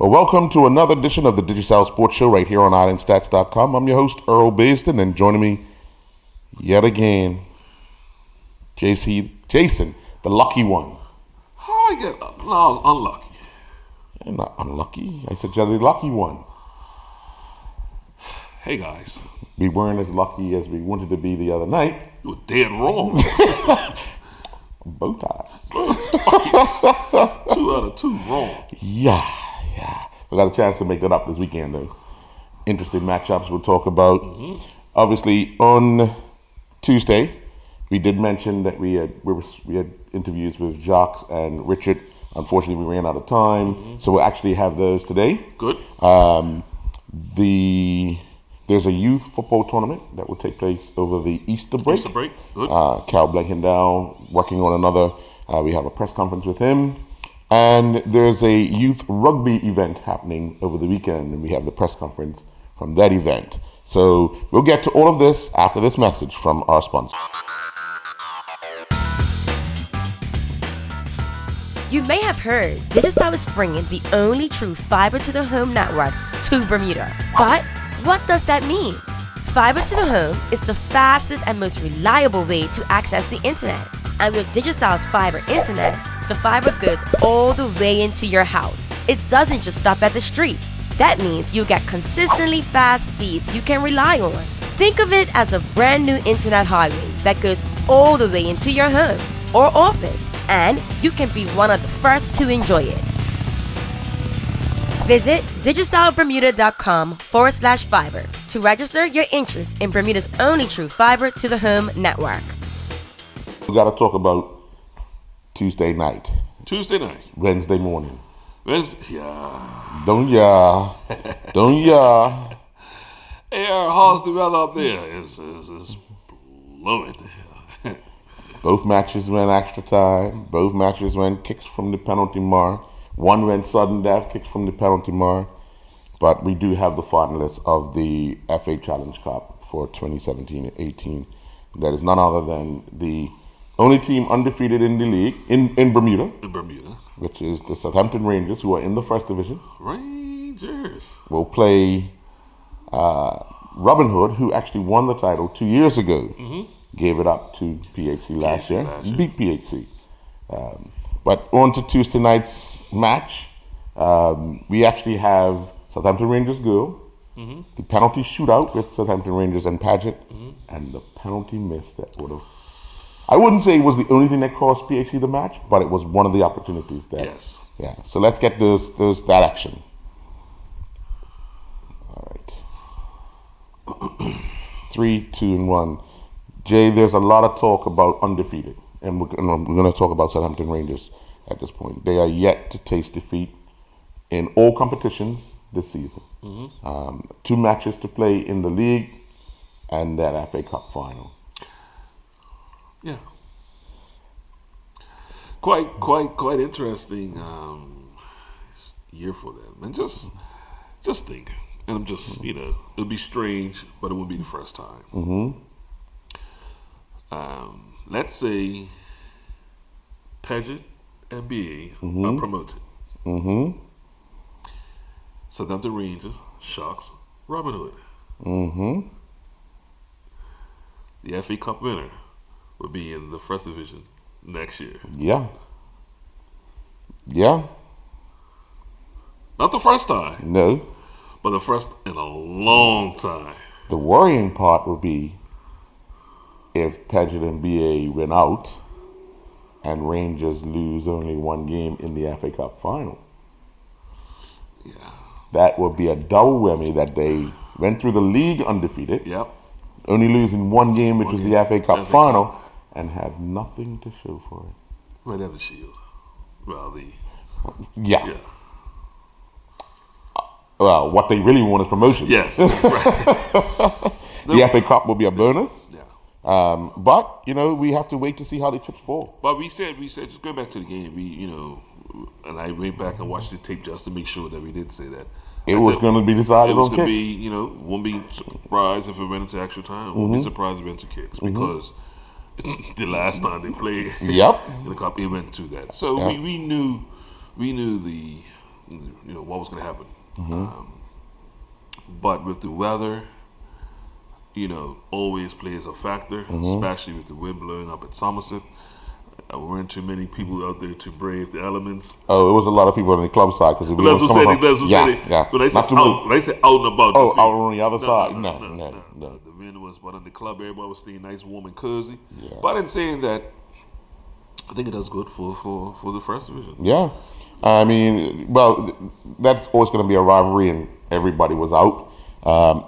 Well, welcome to another edition of the Digicel Sports Show right here on Islandstats.com. I'm your host, Earl Basden, and joining me yet again, Jason, the lucky one. How I get I was unlucky? You're not unlucky. I said you're the lucky one. Hey, guys. We weren't as lucky as we wanted to be the other night. You were dead wrong. Both times. Twice. 2 out of 2 wrong. Yeah. We got a chance to make that up this weekend, though. Interesting matchups we'll talk about. Obviously, on Tuesday, we did mention that we had interviews with Jacques and Richard. Unfortunately, we ran out of time, so we'll actually have those today. Good. There's a youth football tournament that will take place over the Easter break. Good. Cal Blankendow working on another. We have a press conference with him. And there's a youth rugby event happening over the weekend, and we have the press conference from that event. So we'll get to all of this after this message from our sponsor. You may have heard Digicel is bringing the only true fiber to the home network to Bermuda. But what does that mean? Fiber to the home is the fastest and most reliable way to access the internet. And with Digicel's fiber internet, the fiber goes all the way into your house. It doesn't just stop at the street. That means you get consistently fast speeds you can rely on. Think of it as a brand new internet highway that goes all the way into your home or office, and you can be one of the first to enjoy it. Visit digicelbermuda.com/fiber to register your interest in Bermuda's only true fiber to the home network. We got to talk about Tuesday night. Wednesday morning. Don't ya. Hey, how's the weather up there? It's blowing. Both matches went extra time. Both matches went kicks from the penalty mark. One went sudden death, kicks from the penalty mark. But we do have the finalists of the FA Challenge Cup for 2017-18. That is none other than the only team undefeated in the league in Bermuda. Which is the Southampton Rangers, who are in the first division. Rangers. Will play Robin Hood, who actually won the title 2 years ago. Gave it up to PHC last year. Beat PHC. But on to Tuesday night's match. We actually have Southampton Rangers go. The penalty shootout with Southampton Rangers and Paget. And the penalty miss that would have... I wouldn't say it was the only thing that cost PHC the match, but it was one of the opportunities that... Yes. Yeah, so let's get that action. All right. 3, 2, and 1. Jay, there's a lot of talk about undefeated, and we're going to talk about Southampton Rangers at this point. They are yet to taste defeat in all competitions this season. 2 matches to play in the league and that FA Cup final. Yeah. Quite interesting year for them. And just think, and I'm just, it'll be strange, but it won't be the first time. Let's say Paget and BA are promoted. Southampton Rangers, Sharks, Robin Hood. The FA Cup winner will be in the first division next year. Yeah. Not the first time. No. But the first in a long time. The worrying part will be if Paget and BA win out and Rangers lose only 1 game in the FA Cup final. Yeah. That will be a double whammy that they went through the league undefeated. Yep. Only losing 1 game, which was the FA Cup final, and have nothing to show for it. Well, they have the Shield. Well, yeah. Well, what they really want is promotion. Yes. Right. The FA Cup will be a bonus. Yeah. But we have to wait to see how the chips fall. But we said just going back to the game. And I went back and watched the tape just to make sure that we did say that. It was going to be decided on kicks. It was going to be, won't be surprised if it went into extra time. Won't be surprised if it went to kicks because the last time they played in the cup, it went to that. So we knew what was going to happen. But with the weather, always plays a factor, especially with the wind blowing up at Somerset. There weren't too many people out there to brave the elements. Oh, it was a lot of people on the club side because we That's were what coming from. Yeah. When I say out and about. Oh, out on the other side? No. The wind was, but on the club, everybody was staying nice, warm, and cozy. Yeah. But in saying that, I think it does good for the first division. Yeah. I mean, well, that's always going to be a rivalry, and everybody was out.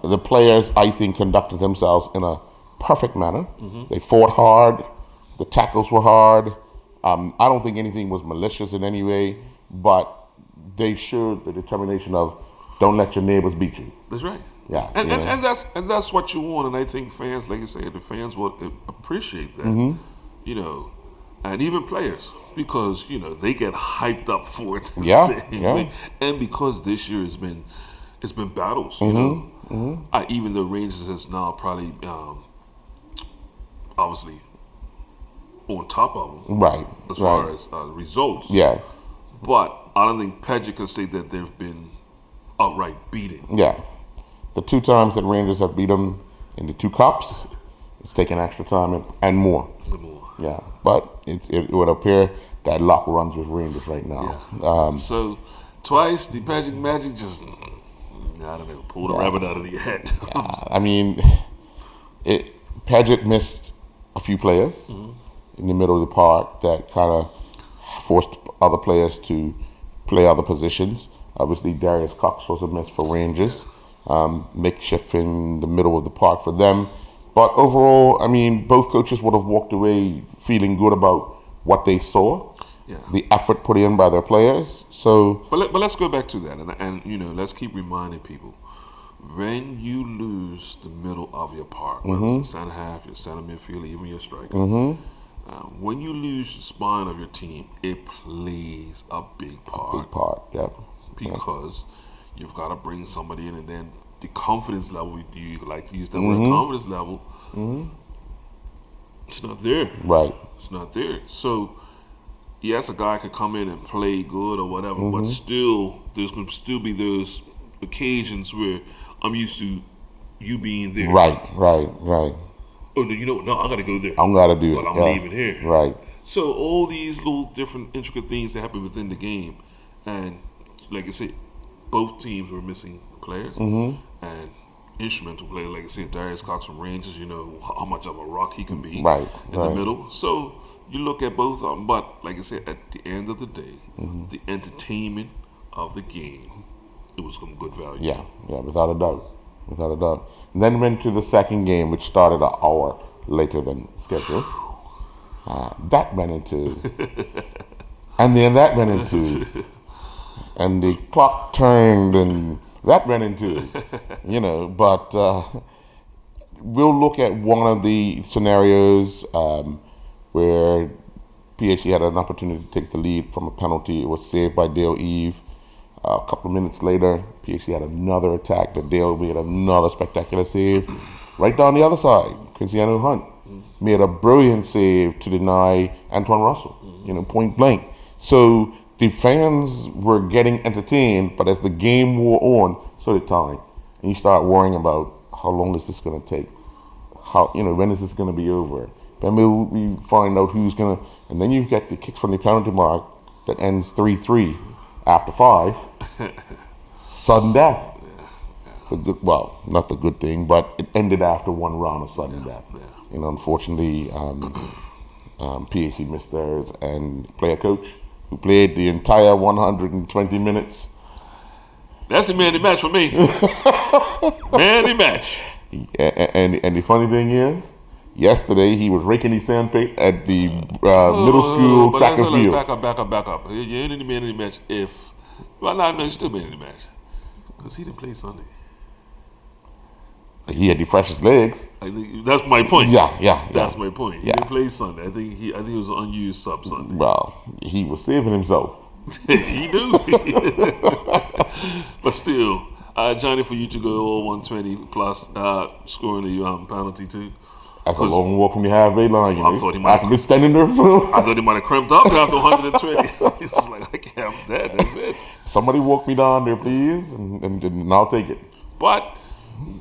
The players, I think, conducted themselves in a perfect manner. They fought hard. The tackles were hard. I don't think anything was malicious in any way, but they showed the determination of don't let your neighbors beat you. That's right. Yeah. And that's what you want, and I think fans, like you say, the fans will appreciate that. And even players, because they get hyped up for it. Yeah. And because this year it's been battles. Even though Rangers is now probably obviously on top of them, right? As far as results, yes. But I don't think Pedro can say that they've been outright beaten. Yeah, the 2 times that Rangers have beat them in the 2 cups, it's taken extra time and more. Yeah, but it would appear that luck runs with Rangers right now. Yeah. So twice the Magic just, I don't know, pulled a rabbit out of the hat. I mean, Paget missed a few players in the middle of the park that kind of forced other players to play other positions. Obviously, Darius Cox was a miss for Rangers. Makeshift in the middle of the park for them. But overall, I mean, both coaches would have walked away feeling good about what they saw, the effort put in by their players. So, but let's go back to that, and let's keep reminding people: when you lose the middle of your park, whether it's the center half, your center midfield, even your striker, when you lose the spine of your team, it plays a big part. Yeah. Because you've got to bring somebody in, and then the confidence level, you like to use that word, confidence level, it's not there. Right. It's not there. So, yes, a guy could come in and play good or whatever, but still, there's going to still be those occasions where I'm used to you being there. Right. Oh, no, I got to go there. I'm got to do but it. But I'm leaving here. Right. So, all these little different intricate things that happen within the game, and like I said, both teams were missing players and instrumental players. Like I said, Darius Cox from Rangers, how much of a rock he can be in the middle. So you look at both of them, but like I said, at the end of the day, the entertainment of the game, it was some good value. Yeah, without a doubt. And then went to the second game, which started an hour later than scheduled. That went into, and then that went into. And the clock turned, and that went into, But we'll look at one of the scenarios where PHC had an opportunity to take the lead from a penalty. It was saved by Dale Eve. A couple of minutes later, PHC had another attack that Dale made another spectacular save. Right down the other side, Cristiano Hunt made a brilliant save to deny Antoine Russell, point blank. So the fans were getting entertained, but as the game wore on, so did time. And you start worrying about how long is this going to take? When is this going to be over? Then we find out who's going to, and then you get the kicks from the penalty mark that ends 3-3 after 5. Sudden death. Not the good thing, but it ended after one round of sudden death. Unfortunately, PAC missed theirs, and player coach, who played the entire 120 minutes. That's a man of the match for me. Man of the match. And the funny thing is, yesterday he was raking his sandpaper at the middle school track and field. Back up. You ain't in the man of the match if... Well, no, he's still man of the match. Because he didn't play Sunday. He had the freshest legs. I think that's my point. Yeah. That's my point. He didn't play Sunday. I think he was an unused sub Sunday. Well, he was saving himself. He knew. But still, Johnny, for you to go all 120 plus, scoring the penalty too. That's a long walk from your halfway line. You know? I thought he might have been standing there for. I thought he might have cramped up after 120. He's just like, I can't. That's it. Somebody walk me down there, please, and I'll take it. But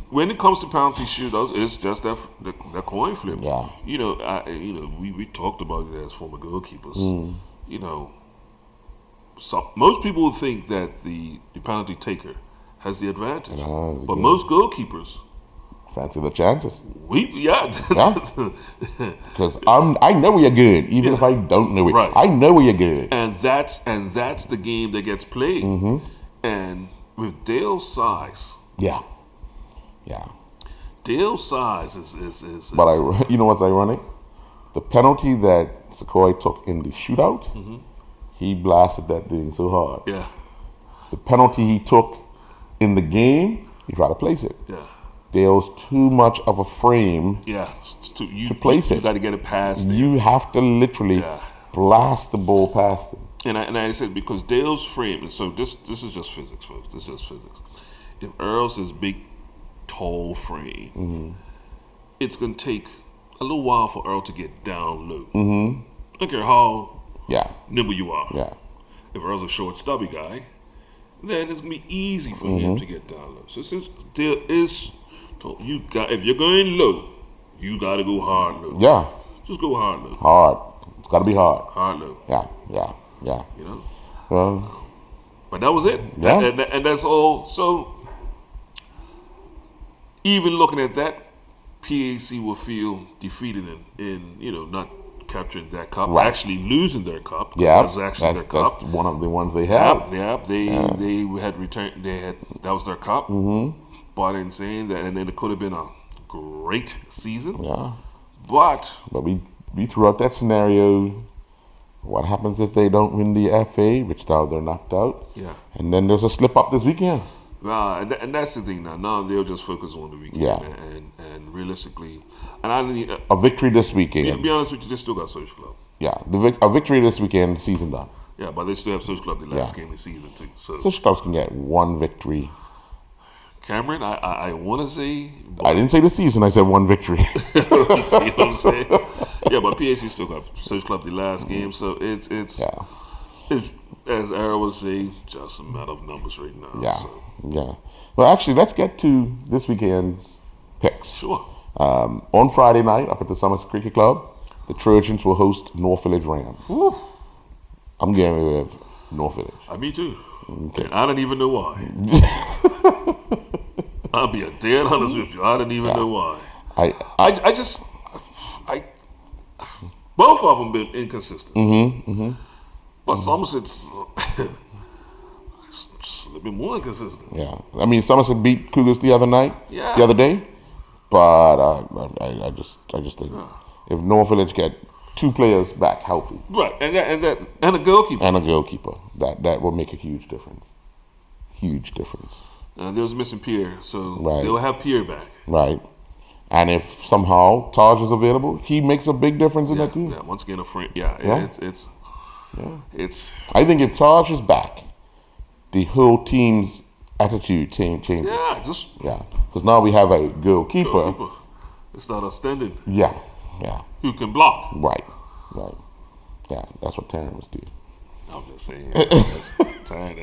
when it comes to penalty shootouts, it's just that coin flip. Yeah. You know, we talked about it as former goalkeepers. You know, most people would think that the penalty taker has the advantage, but most goalkeepers fancy the chances. Yeah. Because I know where you're good, even if I don't know it. Right. I know where you're good. And that's the game that gets played. And with Dale's size. Yeah. Dale's size is But you know what's ironic? The penalty that Sequoia took in the shootout, he blasted that thing so hard. Yeah. The penalty he took in the game, he tried to place it. Yeah. Dale's too much of a frame to place it. You got to get it past. You have to literally blast the ball past him. And I said, because Dale's frame, and so this is just physics, folks. This is just physics. If Earl's is big, tall frame, it's going to take a little while for Earl to get down low. I don't care how nimble you are. Yeah. If Earl's a short, stubby guy, then it's going to be easy for him to get down low. So since Dale is tall, if you're going low, you got to go hard low. Yeah. Just go hard low. Hard. It's got to be hard. Hard low. Yeah. You know? But that was it. Yeah. And that's all. So even looking at that, PAC will feel defeated in not capturing that cup, actually losing their cup. Yeah, that's one of the ones they have. They had returned. That was their cup. But in saying that, and then it could have been a great season. Yeah, but we threw out that scenario. What happens if they don't win the FA, which now they're knocked out? Yeah, and then there's a slip up this weekend. And that's the thing now. Now they'll just focus on the weekend. Yeah. And realistically, and I need a victory this weekend. To be honest with you, they still got Social Club. Yeah, a victory this weekend, season done. Yeah, but they still have Social Club the last game of the season too. So Social Clubs can get one victory. Cameron, I want to say. I didn't say the season. I said one victory. See what I'm saying? Yeah, but PAC still got Social Club the last game, so it's as Ara would say, just a matter of numbers right now. Yeah. So. Yeah. Well, actually, let's get to this weekend's picks. Sure. On Friday night, up at the Somerset Cricket Club, the Trojans will host North Village Rams. Woo. I'm going with North Village. Me too. Okay. And I don't even know why. I'll be dead honest with you. I don't even know why. I just both of them been inconsistent. But Somerset's a little bit more inconsistent. Yeah, I mean Somerset beat Cougars the other day, but I just think if North Village get two players back healthy, right, and a goalkeeper, that will make a huge difference. Huge difference. There was missing Pierre, so right. They'll have Pierre back. Right, and if somehow Taj is available, he makes a big difference in that team. Yeah, once again a friend. It's. I think if Taj is back, the whole team's attitude changes. Yeah, because now we have a goalkeeper. It's not outstanding. Yeah. Who can block? Right. Yeah, that's what Taryn was doing. I'm just saying, Taryn,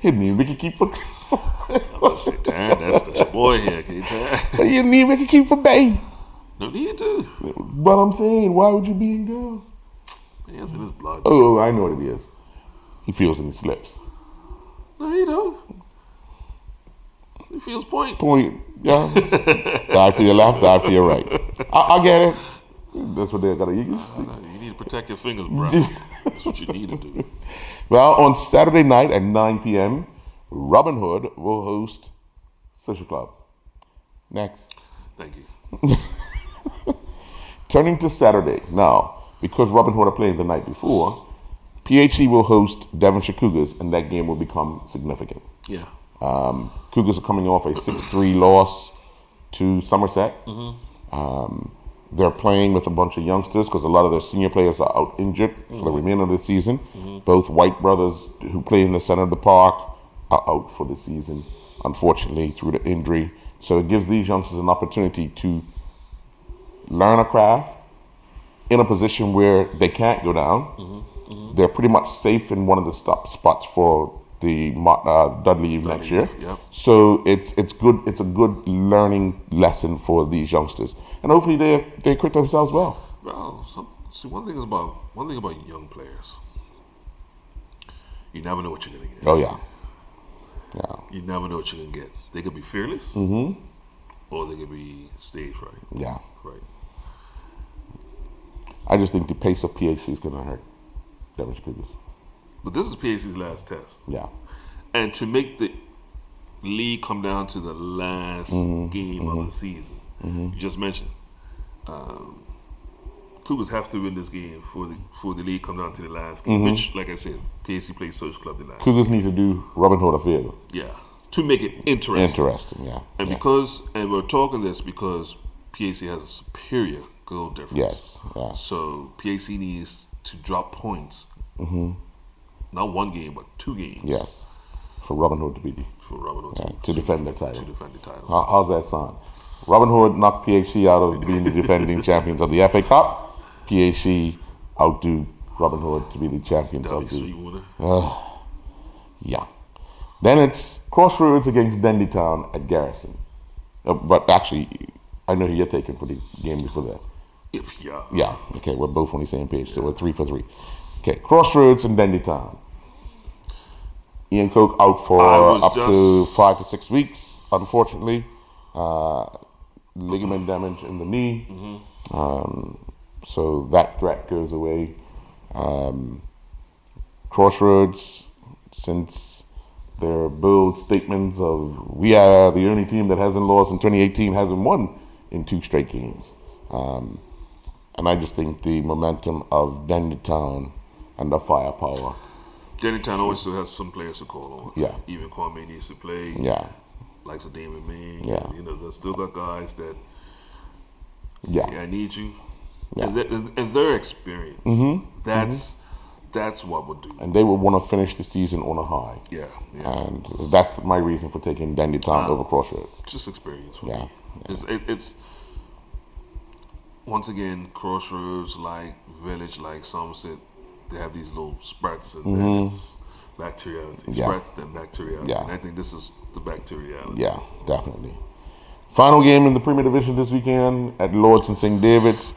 he didn't even make a keep for. I'm just saying, Taryn, that's your boy here, okay, Taryn. He didn't even make a keep for Bay. No need to. But I'm saying, why would you be in goal? It's in his blood. Oh, I know what it is. He feels and he slips. No, he don't. He feels point. Yeah. Dive to your left, dive to your right. I get it. That's what they got to use. You need to protect your fingers, bro. That's what you need to do. Well, on Saturday night at 9 p.m., Robin Hood will host Social Club. Next. Thank you. Turning to Saturday now. Because Robin Hood are playing the night before, PHC will host Devonshire Cougars, and that game will become significant. Yeah. Cougars are coming off a 6-3 loss to Somerset. They're playing with a bunch of youngsters because a lot of their senior players are out injured for the remainder of the season. Both White brothers who play in the center of the park are out for the season, unfortunately, through the injury. So it gives these youngsters an opportunity to learn a craft in a position where they can't go down. They're pretty much safe in one of the top spots for the Dudley Eve next year. Yep. So it's good. It's a good learning lesson for these youngsters, and hopefully they equip themselves well. Well, see, one thing about young players, you never know what you're gonna get. Oh yeah. You never know what you're gonna get. They could be fearless, or they could be stage right. Yeah. Right. I just think the pace of PHC is going to hurt Devonshire Cougars. But this is PAC's last test. Yeah. And to make the league come down to the last game of the season, you just mentioned, Cougars have to win this game for the league come down to the last game, which, like I said, PAC plays Social Club the last. Cougars need to do Robin Hood a favor. Yeah. To make it interesting. Yeah. And and we're talking this because PAC has a superior goal difference. Yes. Yeah. So PAC needs to drop points. Not one game, but 2 games. Yes. For Robin Hood to be to defend the title. To defend the title. How's that sound? Robin Hood knocked PHC out of being the defending champions of the FA Cup. PHC outdo Robin Hood to be the champions of the. Yeah. Then it's Crossroads against Dendy Town at Garrison. But actually, I know who you're taking for the game before that. Yeah. Okay, we're both on the same page, so we're 3 for 3. Okay, Crossroads and Dendy Town. Ian Coke out for up to 5 to 6 weeks, unfortunately. Ligament damage in the knee. So that threat goes away. Crossroads, since their bold statements of we are the only team that hasn't lost in 2018, hasn't won in 2 straight games. And I just think the momentum of Dendy Town and the firepower. Dendy Town always still has some players to call on. Yeah. Even Kwame needs to play. Yeah. Likes of Damon Main. Yeah. They still got guys that. Yeah. I need you. Yeah. And their experience. That's what would do. And they would want to finish the season on a high. Yeah. And that's my reason for taking Dendy Town over Crossroads. Just experience for me. It's once again, Crossroads, like Village, like Somerset, they have these little sprouts and then it's bacteriality. Sprouts, then bacteriality. Yeah. And I think this is the bacteriality. Yeah, definitely. Final game in the Premier Division this weekend at Lords and St. David's.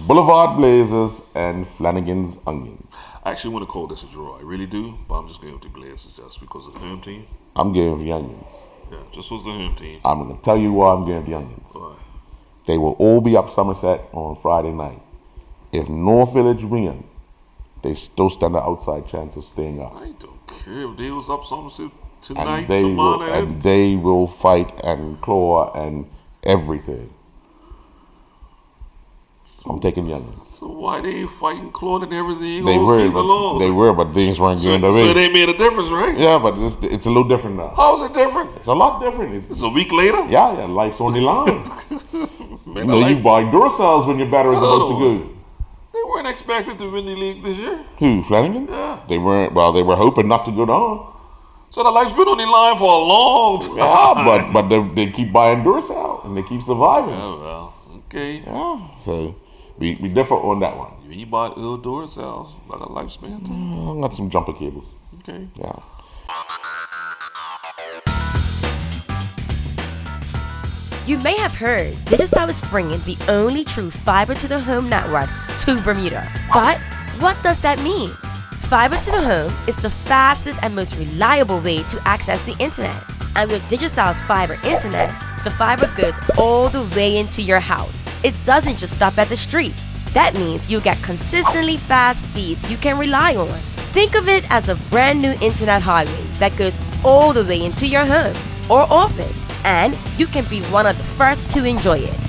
Boulevard Blazers and Flanagan's Onions. I actually want to call this a draw. I really do, but I'm just going with the Blazers just because of the home team. I'm going with the Onions. Yeah, just was the home team. I'm going to tell you why I'm going with the Onions. Why? They will all be up Somerset on Friday night. If North Village win, they still stand an outside chance of staying up. I don't care if they was up Somerset tonight, and tomorrow. And they will fight and claw and everything. I'm taking Youngins. So why they fighting, clawing and everything? They were, but things weren't going their way. So they made a difference, right? Yeah, but it's a little different now. How is it different? It's a lot different. It's a week later? Yeah, life's on the line. You buy Duracells when your battery's about to go. They weren't expected to win the league this year. Who, Flanagan? Yeah. They weren't. Well, they were hoping not to go down. So the life's been on the line for a long time. Yeah, but they keep buying Duracell and they keep surviving. Oh, well, okay. Yeah, so we differ on that one. When you buy Duracells, like a lifespan too? I got some jumper cables. Okay. Yeah. You may have heard Digicel is bringing the only true fiber to the home network to Bermuda. But what does that mean? Fiber to the home is the fastest and most reliable way to access the internet. And with Digicel's fiber internet, the fiber goes all the way into your house. It doesn't just stop at the street. That means you get consistently fast speeds you can rely on. Think of it as a brand new internet highway that goes all the way into your home or office, and you can be one of the first to enjoy it.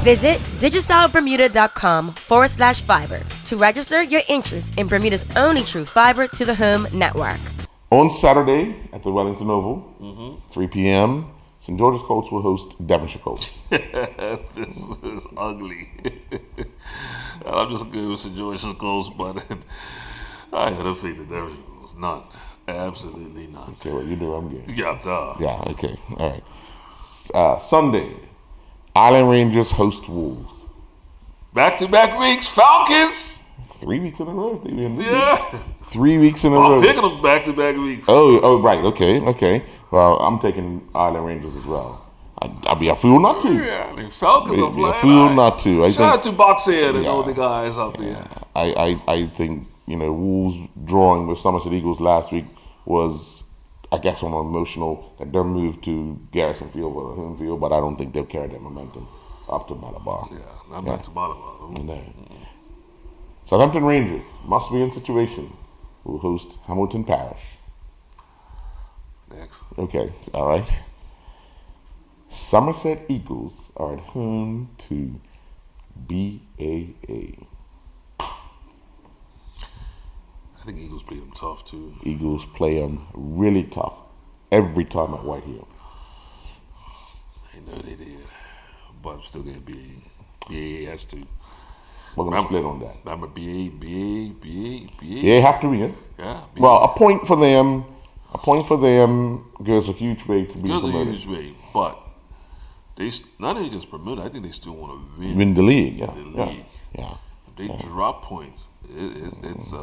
Visit digicelbermuda.com/fiber to register your interest in Bermuda's only true fiber to the home network. On Saturday at the Wellington Oval, 3 p.m., St. George's Colts will host Devonshire Colts. This is ugly. I'm just going with St. George's Colts, but I had a faith that Devonshire Colts. None. Absolutely none. Okay, well, you do, I'm good. Yeah, duh. Yeah, okay, all right. Sunday, Island Rangers host Wolves. Back-to-back weeks, Falcons. 3 weeks in a row. They win. Yeah. 3 weeks in a I'm row. picking them back-to-back weeks. Oh, right. Okay. Well, I'm taking Island Rangers as well. I'd be a fool not to. Yeah, the Falcons are Be a flying fool high. not to. Shout out to Boxhead and all the guys out there. I think, Wolves drawing with Somerset Eagles last week was, I guess, on emotional, that their move to Garrison Field or home field, but I don't think they'll carry that momentum up to Malabar. Yeah, not back to Malabar. No. Southampton Rangers must be in situation. Will host Hamilton Parish. Next. Okay, all right. Somerset Eagles are at home to BAA. I think Eagles play them tough too. Eagles play them really tough every time at White Hill. I know they did, but I'm still gonna be BAA has to. We're going to split on that. Remember BA. They have to win. Yeah. BA. Well, a point for them goes a huge way to be promoted. Goes a huge way, but they not only just Bermuda, I think they still want to win the league. Yeah. The league. Yeah. If they drop points, it's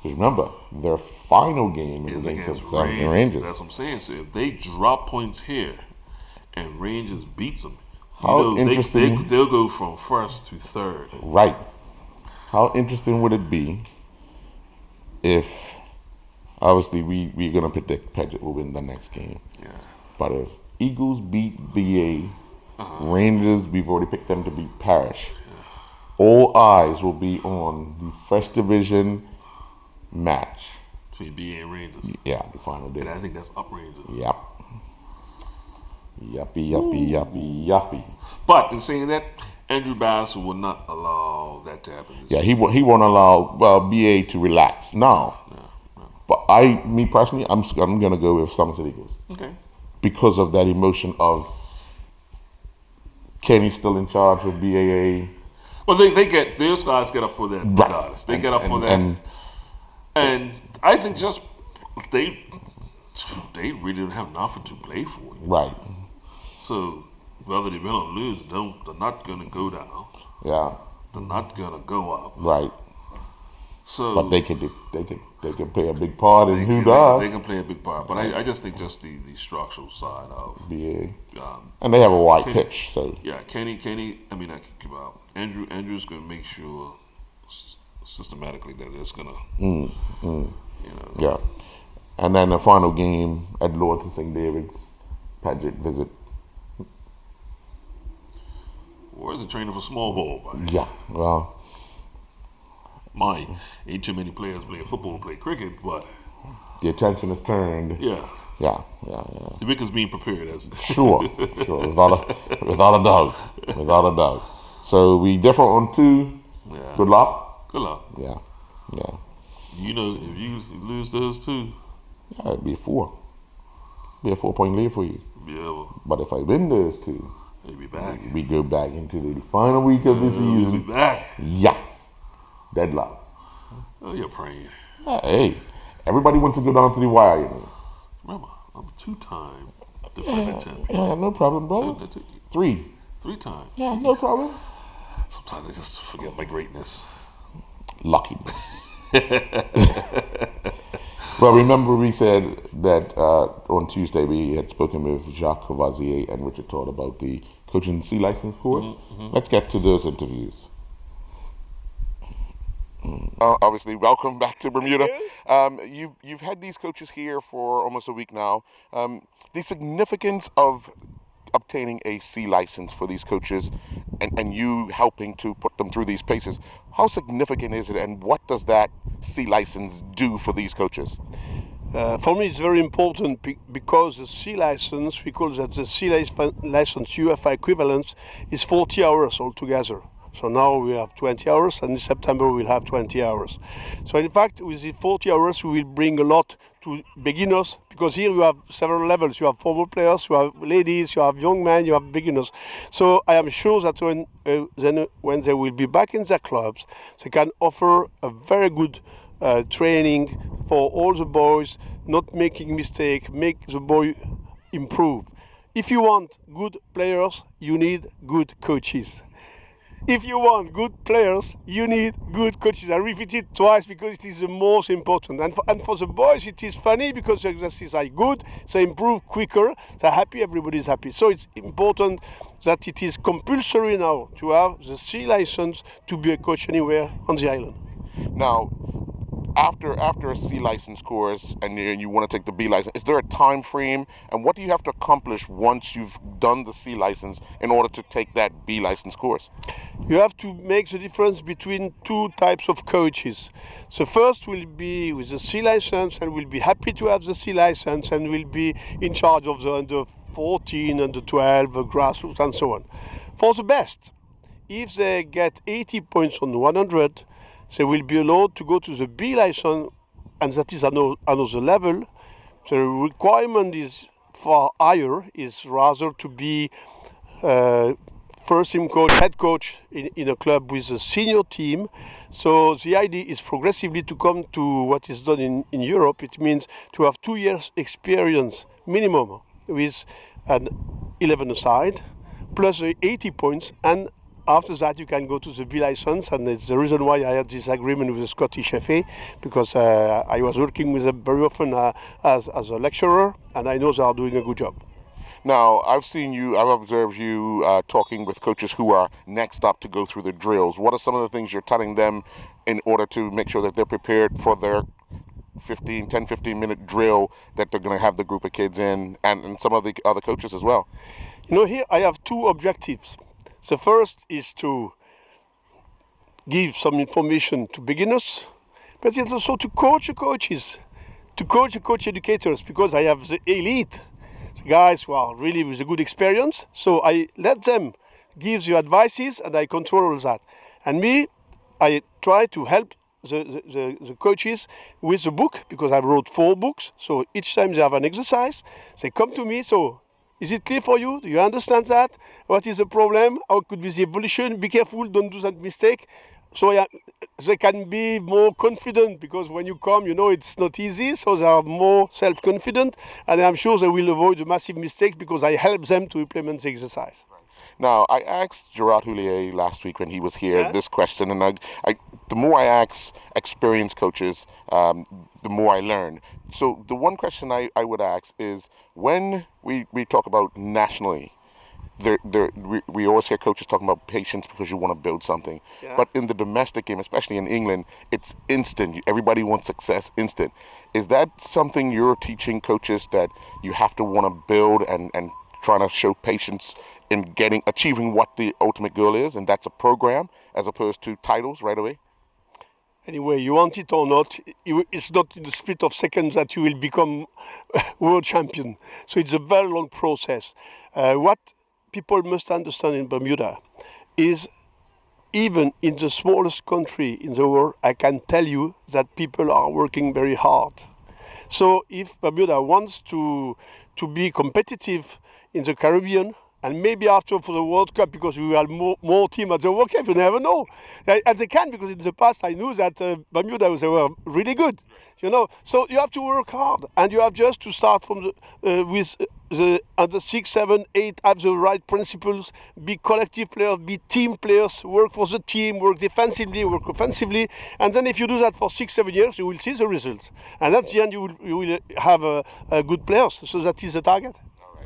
remember, their final game is against the Rangers. That's what I'm saying. So if they drop points here and Rangers beats them, how interesting. They'll go from first to third. Right. How interesting would it be if, obviously, we're going to predict Paget will win the next game. Yeah. But if Eagles beat BA, Rangers, we've already picked them to beat Parish. All eyes will be on the first division match. Between BA and Rangers. Yeah, the final day. And I think that's up Rangers. Yep. Yuppie. But in saying that, Andrew Bass will not allow that to happen. Yeah, he won't allow BA to relax. No. But me personally, I'm gonna go with Somerset Eagles. Okay. Because of that emotion of Kenny still in charge of BAA. Well, those guys get up for that regardless. They get up for that. And I think just they really don't have nothing to play for. Right. So whether they win or lose, they're not gonna go down. Yeah. They're not gonna go up. Right. So, but they can play a big part in who does. They can play a big part, but I just think just the structural side of BA. And they have a wide pitch, so yeah. Kenny. I mean, I can give out. Andrew's gonna make sure systematically that it's gonna. Yeah. And then the final game at Lords and St. David's, Paget visit. Or is it training for small ball? Buddy? Yeah. Well. Ain't too many players playing football, play cricket, but the attention is turned. Yeah. The Wicket's being prepared as sure, without a doubt. So we differ on 2. Yeah. Good luck. Yeah. If you lose those 2, it'd be 4. Be a 4-point lead for you. Yeah. But if I win those 2, you'll be back. We go back into the final week of the season. We'll be back. Yeah. Deadlock. Oh, you're praying. Hey, everybody wants to go down to the wire, Remember, I'm a 2-time defending champion. Yeah, no problem, bro. 3 times. Yeah, no problem. Sometimes I just forget my greatness. Luckiness. Well, remember we said that on Tuesday we had spoken with Jacques Cavazier and Richard Todd about the coaching C license course. Mm-hmm. Let's get to those interviews. Obviously, welcome back to Bermuda. You've had these coaches here for almost a week now. The significance of obtaining a C license for these coaches and you helping to put them through these paces, how significant is it, and what does that C license do for these coaches? For me, it's very important because the C license, we call that the C license UFI equivalence, is 40 hours altogether. So now we have 20 hours, and in September we'll have 20 hours. So in fact, with the 40 hours, we will bring a lot to beginners, because here you have several levels. You have formal players, you have ladies, you have young men, you have beginners. So I am sure that when they will be back in their clubs, they can offer a very good training for all the boys, not making mistakes, make the boy improve. If you want good players, you need good coaches. If you want good players, you need good coaches. I repeat it twice because it is the most important. And for the boys, it is funny because the exercises are good, they improve quicker, they're happy, everybody's happy. So it's important that it is compulsory now to have the C license to be a coach anywhere on the island. Now, after a C license course and you want to take the B license, is there a time frame, and what do you have to accomplish once you've done the C license in order to take that B license course? You have to make the difference between two types of coaches. The first will be with the C license and will be happy to have the C license and will be in charge of the under 14, under 12, the grassroots and so on. For the best, if they get 80 points on 100, they will be allowed to go to the B license, and that is another level. The requirement is far higher, is rather to be first team coach, head coach in a club with a senior team. So the idea is progressively to come to what is done in Europe. It means to have 2 years experience minimum with an 11-a-side, plus the 80 points, and after that, you can go to the B license, and it's the reason why I had this agreement with the Scottish FA, because I was working with them very often as a lecturer, and I know they are doing a good job. Now, I've observed you talking with coaches who are next up to go through the drills. What are some of the things you're telling them in order to make sure that they're prepared for their 10-15 minute drill that they're going to have the group of kids in, and some of the other coaches as well? You know, here I have two objectives. The first is to give some information to beginners, but it's also to coach the coaches, to coach the coach educators, because I have the elite, the guys who are really with a good experience. So I let them give the advices and I control all that. And me, I try to help the coaches with the book, because I wrote 4 books. So each time they have an exercise, they come to me. So is it clear for you? Do you understand that? What is the problem? How could be the evolution? Be careful, don't do that mistake. So they can be more confident, because when you come, you know, it's not easy. So they are more self-confident, and I'm sure they will avoid the massive mistakes because I help them to implement the exercise. Now, I asked Gerard Houllier last week when he was here this question, and the more I ask experienced coaches, the more I learn. So the one question I would ask is, when we talk about nationally, we always hear coaches talking about patience because you want to build something. Yeah. But in the domestic game, especially in England, it's instant. Everybody wants success instant. Is that something you're teaching coaches, that you have to want to build and trying to show patience in achieving what the ultimate goal is, and that's a program as opposed to titles right away? Anyway, you want it or not, it's not in the split of seconds that you will become world champion. So it's a very long process. What people must understand in Bermuda is, even in the smallest country in the world, I can tell you that people are working very hard. So if Bermuda wants to be competitive in the Caribbean, and maybe after for the World Cup, because we have more teams at the World Cup, you never know. And they can, because in the past I knew that Bermuda, they were really good, you know. So you have to work hard, and you have just to start from with the under 6, 7, 8, have the right principles, be collective players, be team players, work for the team, work defensively, work offensively, and then if you do that for 6, 7 years, you will see the results. And at the end, you will have a good players. So that is the target.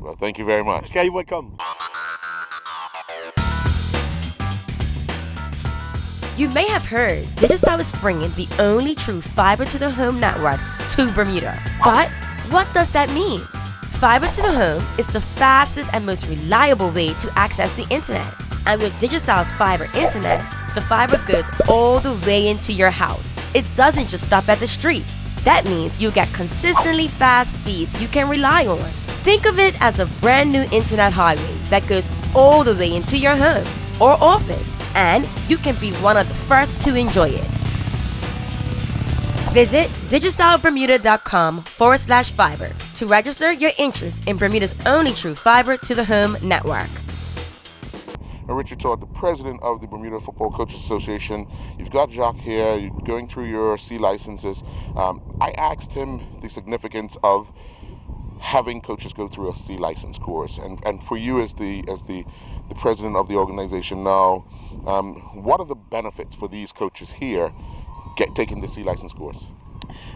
Well, thank you very much. Okay, welcome. You may have heard Digicel is bringing the only true fiber-to-the-home network to Bermuda. But what does that mean? Fiber-to-the-home is the fastest and most reliable way to access the internet. And with Digicel's fiber internet, the fiber goes all the way into your house. It doesn't just stop at the street. That means you'll get consistently fast speeds you can rely on. Think of it as a brand new internet highway that goes all the way into your home or office, and you can be one of the first to enjoy it. Visit digicelbermuda.com/fiber to register your interest in Bermuda's only true fiber-to-the-home network. Now, Richard Todd, the president of the Bermuda Football Coaches Association, you've got Jacques here, you're going through your C licenses. I asked him the significance of having coaches go through a C license course, and for you as the president of the organization now, what are the benefits for these coaches here taking the C license course?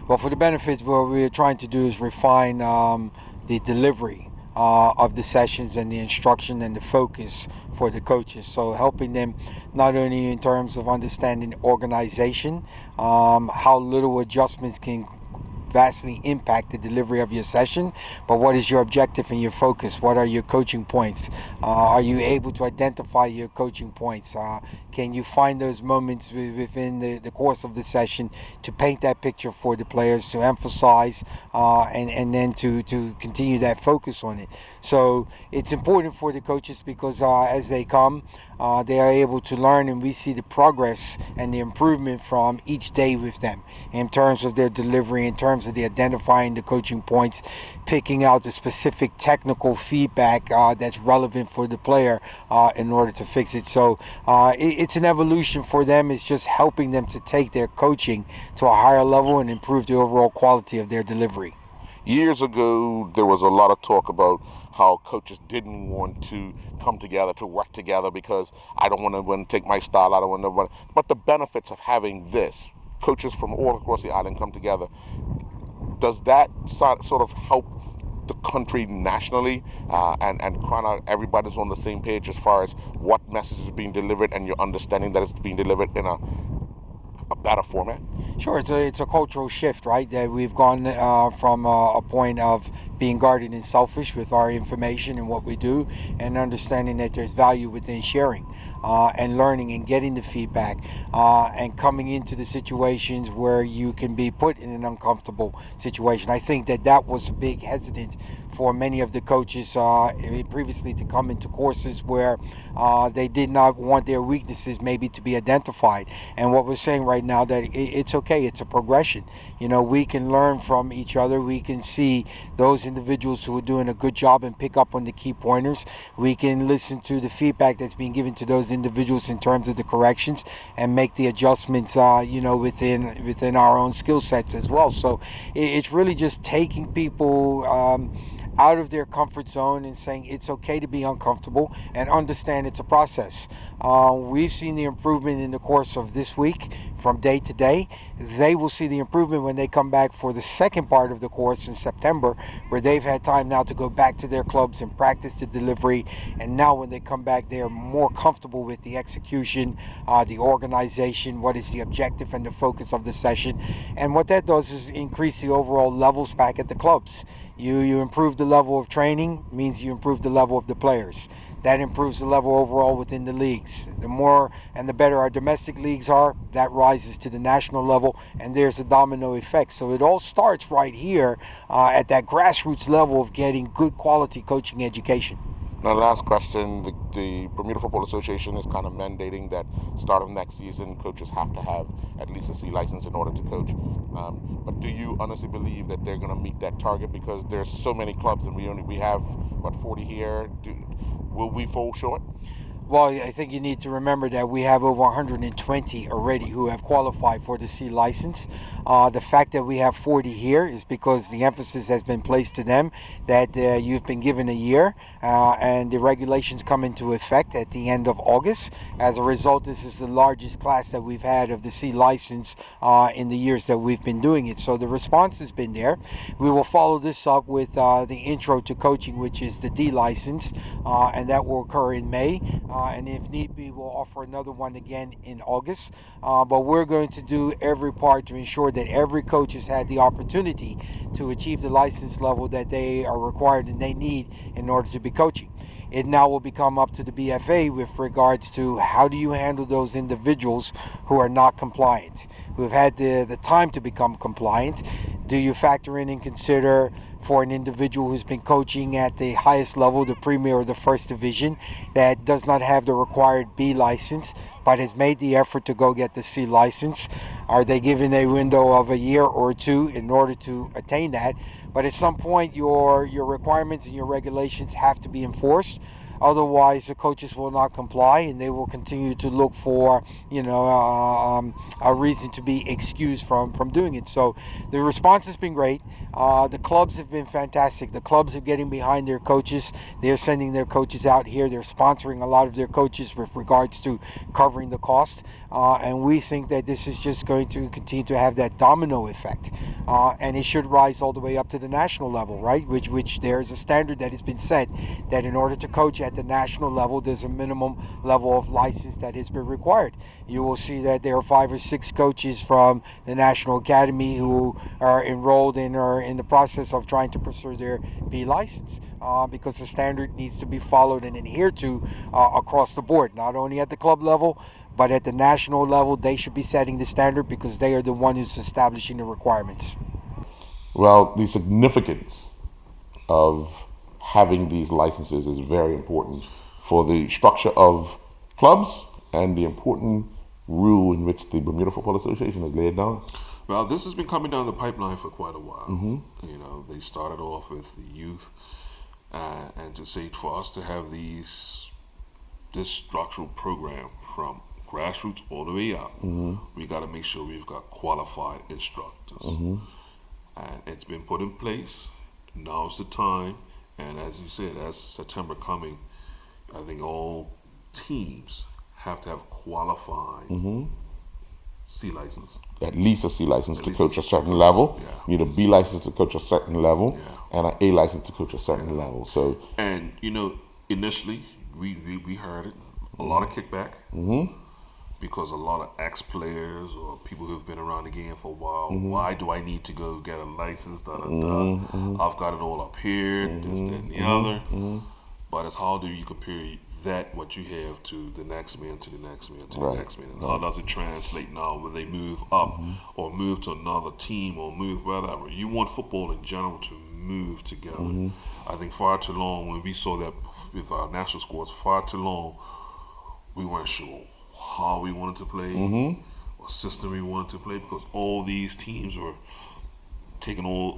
Well, for the benefits, what we're trying to do is refine the delivery of the sessions and the instruction and the focus for the coaches. So helping them not only in terms of understanding organization, how little adjustments can vastly impact the delivery of your session, but what is your objective and your focus? What are your coaching points? Are you able to identify your coaching points? Can you find those moments within the course of the session to paint that picture for the players, to emphasize and then to continue that focus on it? So it's important for the coaches because as they come, they are able to learn, and we see the progress and the improvement from each day with them in terms of their delivery, in terms of the identifying the coaching points, picking out the specific technical feedback that's relevant for the player in order to fix it. So it's an evolution for them. It's just helping them to take their coaching to a higher level and improve the overall quality of their delivery. Years ago, there was a lot of talk about how coaches didn't want to come together, to work together, because I don't want to take my style, I don't want to. But the benefits of having this, coaches from all across the island come together, does that sort of help the country nationally and kind of everybody's on the same page as far as what message is being delivered and your understanding that it's being delivered in a better format? Sure, it's a cultural shift, right? That we've gone from a point of being guarded and selfish with our information and what we do, and understanding that there's value within sharing and learning and getting the feedback and coming into the situations where you can be put in an uncomfortable situation. I think that was a big hesitant for many of the coaches previously to come into courses where they did not want their weaknesses maybe to be identified. And what we're saying right now, that it's okay, it's a progression. You know, we can learn from each other. We can see those individuals who are doing a good job and pick up on the key pointers. We can listen to the feedback that's being given to those individuals in terms of the corrections and make the adjustments, within our own skill sets as well. So it's really just taking people out of their comfort zone and saying it's okay to be uncomfortable and understand it's a process. We've seen the improvement in the course of this week from day to day. They will see the improvement when they come back for the second part of the course in September, where they've had time now to go back to their clubs and practice the delivery. And now when they come back, they are more comfortable with the execution, the organization, what is the objective and the focus of the session. And what that does is increase the overall levels back at the clubs. You improve the level of training, means you improve the level of the players. That improves the level overall within the leagues. The more and the better our domestic leagues are, that rises to the national level, and there's a domino effect. So it all starts right here at that grassroots level of getting good quality coaching education. Now, last question, the Bermuda Football Association is kind of mandating that start of next season, coaches have to have at least a C license in order to coach. But do you honestly believe that they're going to meet that target? Because there's so many clubs and we have, 40 here? Will we fall short? Well, I think you need to remember that we have over 120 already who have qualified for the C license. The fact that we have 40 here is because the emphasis has been placed to them that you've been given a year and the regulations come into effect at the end of August. As a result, this is the largest class that we've had of the C license in the years that we've been doing it. So the response has been there. We will follow this up with the intro to coaching, which is the D license, and that will occur in May. And if need be, we'll offer another one again in August. But we're going to do every part to ensure that every coach has had the opportunity to achieve the license level that they are required and they need in order to be coaching. It now will become up to the BFA with regards to how do you handle those individuals who are not compliant, who have had the time to become compliant. Do you factor in and consider for an individual who's been coaching at the highest level, the Premier or the First Division, that does not have the required B license, but has made the effort to go get the C license? Are they given a window of a year or two in order to attain that? But at some point, your requirements and your regulations have to be enforced. Otherwise, the coaches will not comply, and they will continue to look for, a reason to be excused from doing it. So the response has been great. The clubs have been fantastic. The clubs are getting behind their coaches. They're sending their coaches out here. They're sponsoring a lot of their coaches with regards to covering the cost. And we think that this is just going to continue to have that domino effect. And it should rise all the way up to the national level, right? Which there is a standard that has been set that in order to coach at the national level, there's a minimum level of license that has been required. You will see that there are 5 or 6 coaches from the National Academy who are enrolled in or in the process of trying to pursue their B license. Because the standard needs to be followed and adhered to across the board, not only at the club level, but at the national level. They should be setting the standard because they are the one who's establishing the requirements. Well, the significance of having these licenses is very important for the structure of clubs and the important rule in which the Bermuda Football Association has laid down. Well, this has been coming down the pipeline for quite a while. They started off with the youth, and to say for us to have this structural program from grassroots all the way up, we got to make sure we've got qualified instructors. And it's been put in place. Now's the time. And as you said, as September coming, I think all teams have to have qualified C license. At least a C license to coach a certain level. Yeah. You need a B license to coach a certain level, and an A license to coach a certain level. So, and initially we heard it, a lot of kickback, because a lot of ex-players or people who've been around the game for a while. Why do I need to go get a license? I've got it all up here, this, that, and the other. But it's how do you compare that what you have to the next man, to the next man, to the next man, and how does it translate now when they move up or move to another team or move whatever? You want football in general to move together. I think far too long when we saw that with our national squads, far too long we weren't sure how we wanted to play, what system we wanted to play, because all these teams were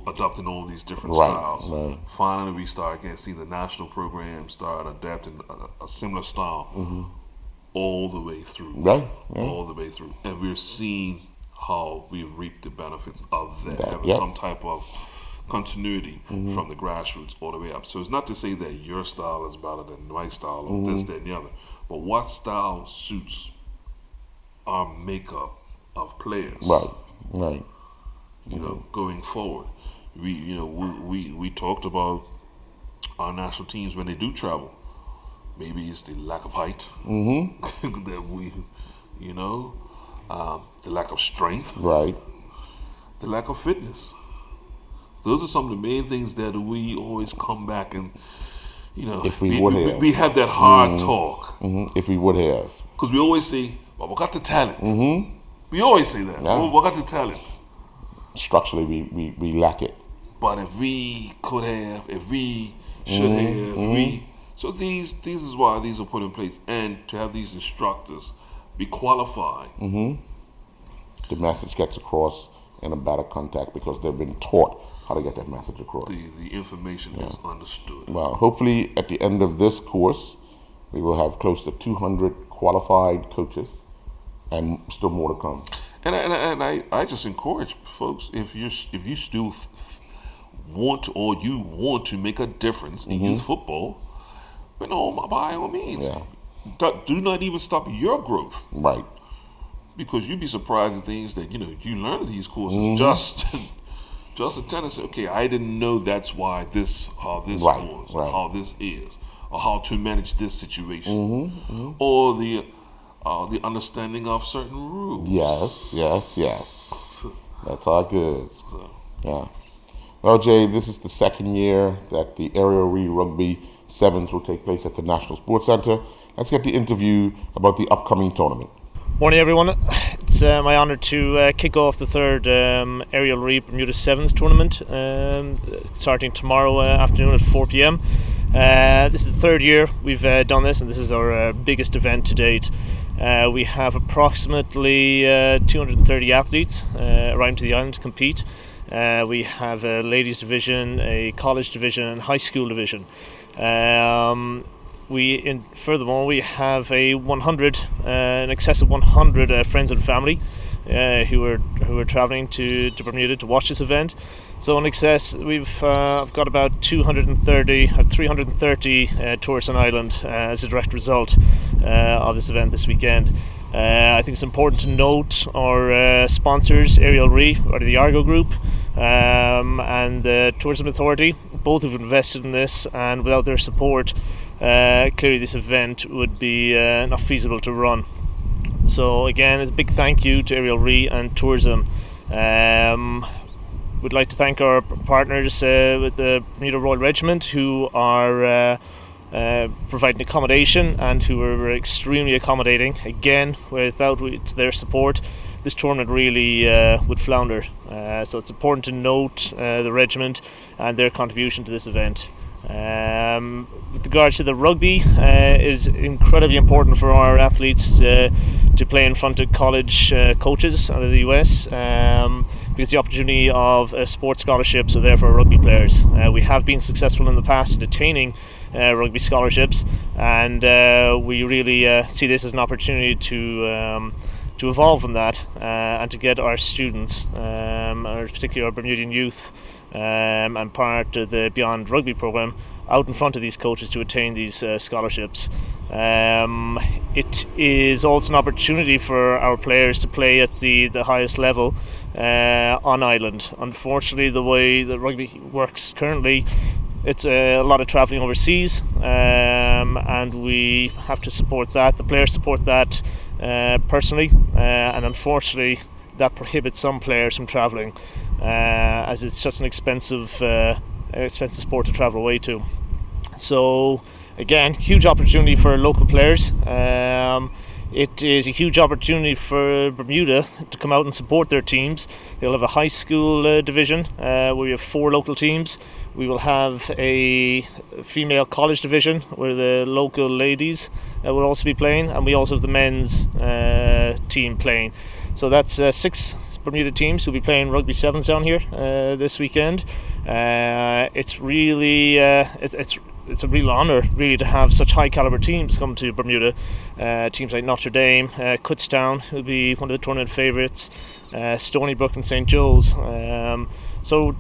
adopting all these different styles. Finally, we started getting see the national program start adapting a similar style all the way through. All the way through. And we're seeing how we reap the benefits of that, having some type of continuity from the grassroots all the way up. So it's not to say that your style is better than my style or this, that, and the other, but what style suits our makeup of players. Right. Going forward, we talked about our national teams when they do travel. Maybe it's the lack of height that we, the lack of strength, the lack of fitness. Those are some of the main things that we always come back and, if we had that hard talk. If we would have, because we always say, "Well, we got the talent." We always say that. Yeah. We got the talent. Structurally, we lack it. But if we could have, if we should have, so these is why these are put in place, and to have these instructors be qualified. The message gets across in a better contact because they've been taught how to get that message across. The information is understood. Well, hopefully at the end of this course, we will have close to 200 qualified coaches, and still more to come. And I just encourage folks, if you still want to make a difference in youth football, but by all means, do not even stop your growth. Right. Because you'd be surprised at things that you learn in these courses just a tendency. Okay, I didn't know that's why how this was, or how this is, or how to manage this situation, or the understanding of certain rules. Yes. That's all good. Yeah. Well, Jay, this is the second year that the Aerial Rugby Sevens will take place at the National Sports Centre. Let's get the interview about the upcoming tournament. Morning, everyone. It's my honour to kick off the third Aerial Bermuda Sevens tournament, starting tomorrow afternoon at 4 p.m. This is the third year we've done this, and this is our biggest event to date. We have approximately 230 athletes arriving to the island to compete. We have a ladies division, a college division, and high school division. Furthermore, we have in excess of 100 friends and family who are traveling to Bermuda to watch this event. So in excess, I've got about 330 tourists on island as a direct result of this event this weekend. I think it's important to note our sponsors, Ariel Re, or the Argo Group, and the Tourism Authority. Both have invested in this, and without their support, clearly this event would be not feasible to run. So again, it's a big thank you to Ariel Re and Tourism. We'd like to thank our partners with the Bermuda Royal Regiment, who are providing accommodation and who are extremely accommodating. Again, without their support, this tournament really would flounder. So it's important to note the regiment and their contribution to this event. With regards to the rugby, it is incredibly important for our athletes to play in front of college coaches out of the US, because the opportunity of sports scholarships are there for rugby players. We have been successful in the past in attaining rugby scholarships, and we really see this as an opportunity to evolve from that and to get our students, particularly our Bermudian youth, and part of the Beyond Rugby program, out in front of these coaches to attain these scholarships. It is also an opportunity for our players to play at the highest level on island. Unfortunately, the way that rugby works currently, it's a lot of travelling overseas, and we have to support that. The players support that personally, and unfortunately that prohibits some players from travelling, as it's just an expensive sport to travel away to. So again, huge opportunity for local players. It is a huge opportunity for Bermuda to come out and support their teams. They'll have a high school division where we have 4 local teams. We will have a female college division where the local ladies will also be playing, and we also have the men's team playing. So that's 6 Bermuda teams who will be playing rugby sevens down here this weekend. It's really it's a real honour really to have such high calibre teams come to Bermuda. Teams like Notre Dame, Kutztown will be one of the tournament favourites, Stony Brook and St. Joe's. So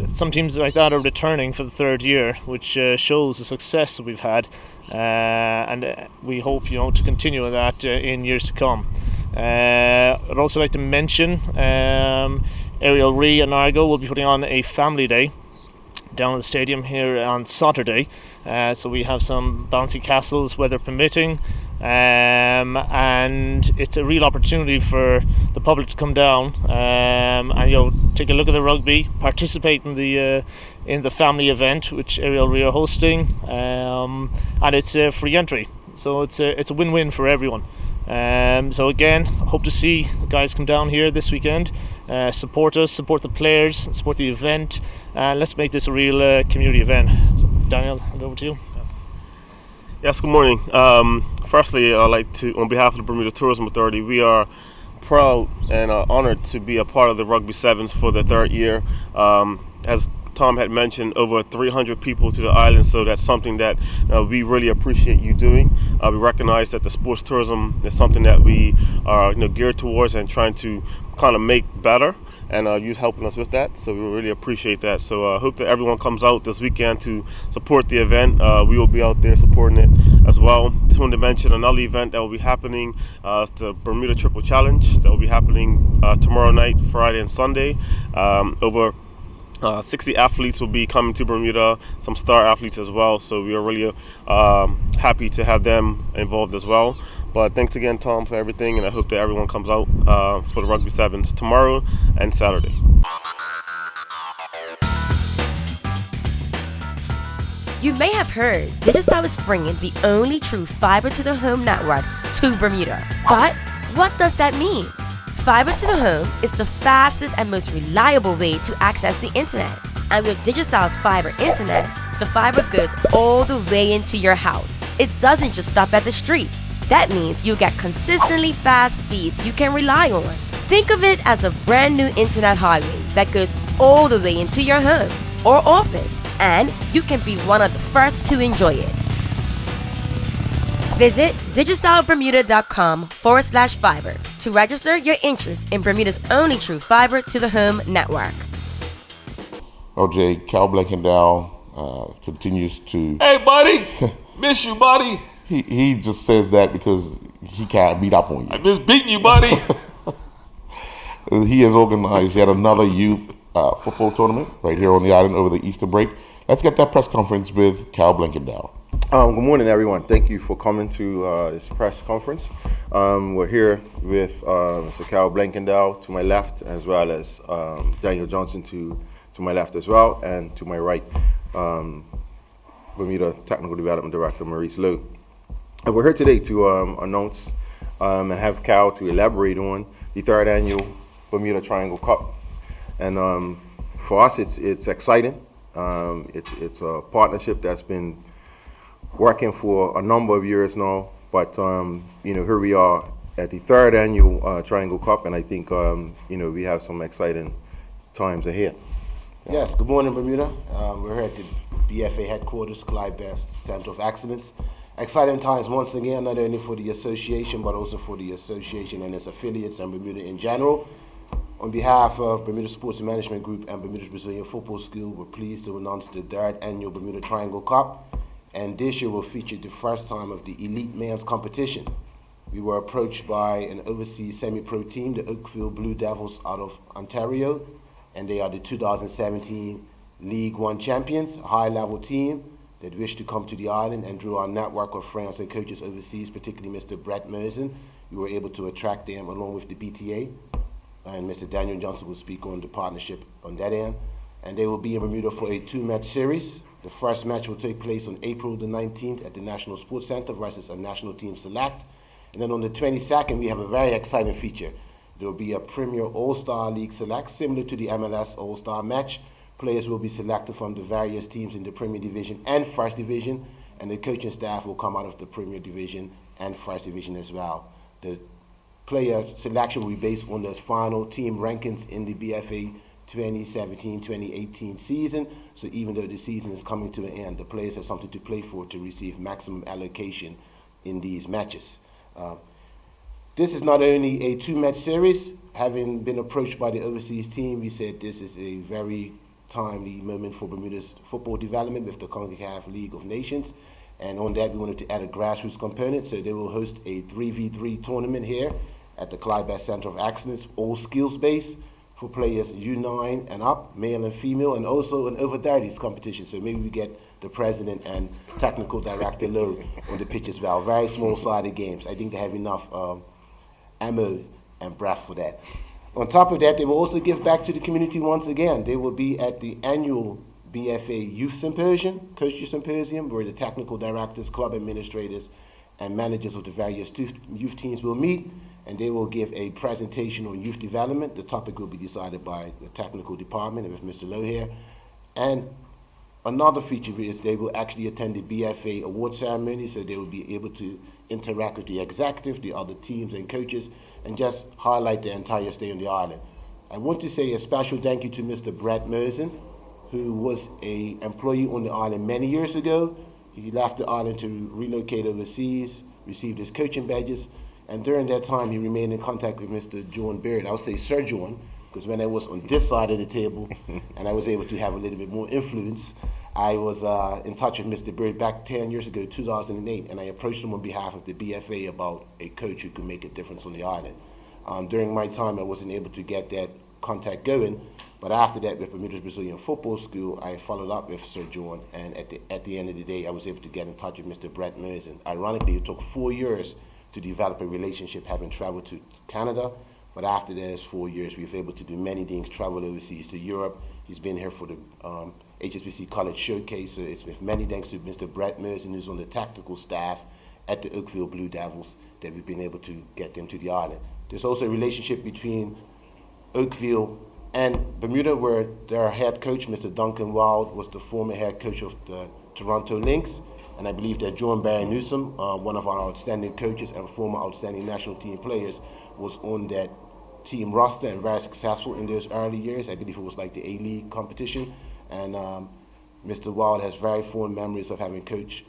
some teams like that are returning for the 3rd year, which shows the success that we've had, and we hope to continue that in years to come. I'd also like to mention Ariel Re and Argo will be putting on a family day down at the stadium here on Saturday. So we have some bouncy castles, weather permitting, and it's a real opportunity for the public to come down and take a look at the rugby, participate in the family event which Ariel Re are hosting, and it's a free entry. So it's a win-win for everyone. So again, hope to see the guys come down here this weekend, support us, support the players, support the event, and let's make this a real community event. So Daniel, hand over to you. Yes, good morning. Firstly, I'd like to, on behalf of the Bermuda Tourism Authority, we are proud and honored to be a part of the Rugby Sevens for the 3rd year. As Tom had mentioned, over 300 people to the island, so that's something that we really appreciate you doing. We recognize that the sports tourism is something that we are geared towards and trying to kind of make better, and you helping us with that, so we really appreciate that. So I hope that everyone comes out this weekend to support the event. We will be out there supporting it as well. Just wanted to mention another event that will be happening, the Bermuda Triple Challenge, that will be happening tomorrow night, Friday and Sunday. Over 60 athletes will be coming to Bermuda, some star athletes as well, so we are really happy to have them involved as well. But thanks again, Tom, for everything, and I hope that everyone comes out for the Rugby Sevens tomorrow and Saturday. You may have heard Digicel is bringing the only true fiber to the home network to Bermuda. But what does that mean? Fiber to the home is the fastest and most reliable way to access the internet. And with Digicel's fiber internet, the fiber goes all the way into your house. It doesn't just stop at the street. That means you get consistently fast speeds you can rely on. Think of it as a brand new internet highway that goes all the way into your home or office, and you can be one of the first to enjoy it. Visit digicelbermuda.com/fiber to register your interest in Bermuda's only true fiber to the home network. OJ, Cal Blankendow continues to. Hey, buddy. Miss you, buddy. He just says that because he can't beat up on you. I miss beating you, buddy. He has organized yet another youth football tournament right here on the island over the Easter break. Let's get that press conference with Cal Blankendow. Good morning, everyone. Thank you for coming to this press conference. We're here with Mr. Cal Blankendow to my left, as well as Daniel Johnson to my left as well, and to my right, Bermuda Technical Development Director Maurice Lowe. And we're here today to announce and have Cal to elaborate on the third annual Bermuda Triangle Cup. And for us, it's exciting. It's a partnership that's been working for a number of years now, but here we are at the third annual Triangle Cup, and I think we have some exciting times ahead. Yes, good morning, Bermuda. We're here at the BFA headquarters, Clyde Best Center of Excellence. Exciting times once again, not only for the association, but also for the association and its affiliates and Bermuda in general. On behalf of Bermuda Sports Management Group and Bermuda's Brazilian Football School, we're pleased to announce the third annual Bermuda Triangle Cup. And this year will feature the first time of the elite men's competition. We were approached by an overseas semi-pro team, the Oakville Blue Devils out of Ontario, and they are the 2017 League One champions, a high-level team that wished to come to the island and drew our network of friends and coaches overseas, particularly Mr. Brett Merson. We were able to attract them along with the BTA, and Mr. Daniel Johnson will speak on the partnership on that end. And they will be in Bermuda for a two-match series. The first match will take place on April the 19th at the National Sports Center versus a national team select. And then on the 22nd, we have a very exciting feature. There will be a Premier All-Star League select, similar to the MLS All-Star match. Players will be selected from the various teams in the Premier Division and First Division, and the coaching staff will come out of the Premier Division and First Division as well. The player selection will be based on the final team rankings in the BFA 2017-2018 season. So even though the season is coming to an end, the players have something to play for to receive maximum allocation in these matches. This is not only a two-match series. Having been approached by the overseas team, we said this is a very timely moment for Bermuda's football development with the CONCACAF League of Nations. And on that, we wanted to add a grassroots component. So they will host a 3v3 tournament here at the Clyde Best Center of Excellence, all skills-based, for players U9 and up, male and female, and also an over 30s competition. So maybe we get the president and technical director Lowe on the pitch as well. Very small-sided games. I think they have enough ammo and breath for that. On top of that, they will also give back to the community once again. They will be at the annual BFA Youth Symposium, Coaches Symposium, where the technical directors, club administrators, and managers of the various youth teams will meet, and they will give a presentation on youth development. The topic will be decided by the technical department with Mr. Lowe here. And another feature is they will actually attend the BFA award ceremony, so they will be able to interact with the executive, the other teams and coaches, and just highlight their entire stay on the island. I want to say a special thank you to Mr. Brett Merson, who was an employee on the island many years ago. He left the island to relocate overseas, received his coaching badges, and during that time he remained in contact with Mr. John Beard. I'll say Sir John, because when I was on this side of the table and I was able to have a little bit more influence, I was in touch with Mr. Beard back 10 years ago, 2008, and I approached him on behalf of the BFA about a coach who could make a difference on the island. During my time, I wasn't able to get that contact going, but after that, with Bermuda's Brazilian Football School, I followed up with Sir John, and at the end of the day, I was able to get in touch with Mr. Brett Merson. Ironically, it took 4 years to develop a relationship, having traveled to Canada, but after those 4 years, we were able to do many things, travel overseas to Europe. He's been here for the HSBC College Showcase, so it's with many thanks to Mr. Brett Merson, who's on the tactical staff at the Oakville Blue Devils, that we've been able to get them to the island. There's also a relationship between Oakville and Bermuda, where their head coach, Mr. Duncan Wild, was the former head coach of the Toronto Lynx, and I believe that John Barry Newsom, one of our outstanding coaches and former outstanding national team players, was on that team roster and very successful in those early years. I believe it was like the A-League competition, and Mr. Wild has very fond memories of having coached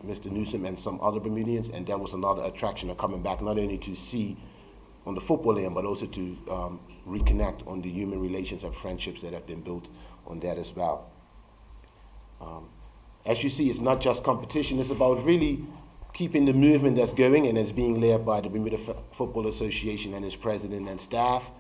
Mr. Newsom and some other Bermudians, and that was another attraction of coming back, not only to see on the football end, but also to reconnect on the human relations and friendships that have been built on that as well. As you see, it's not just competition, it's about really keeping the movement that's going and it's being led by the Bermuda Football Association and its president and staff.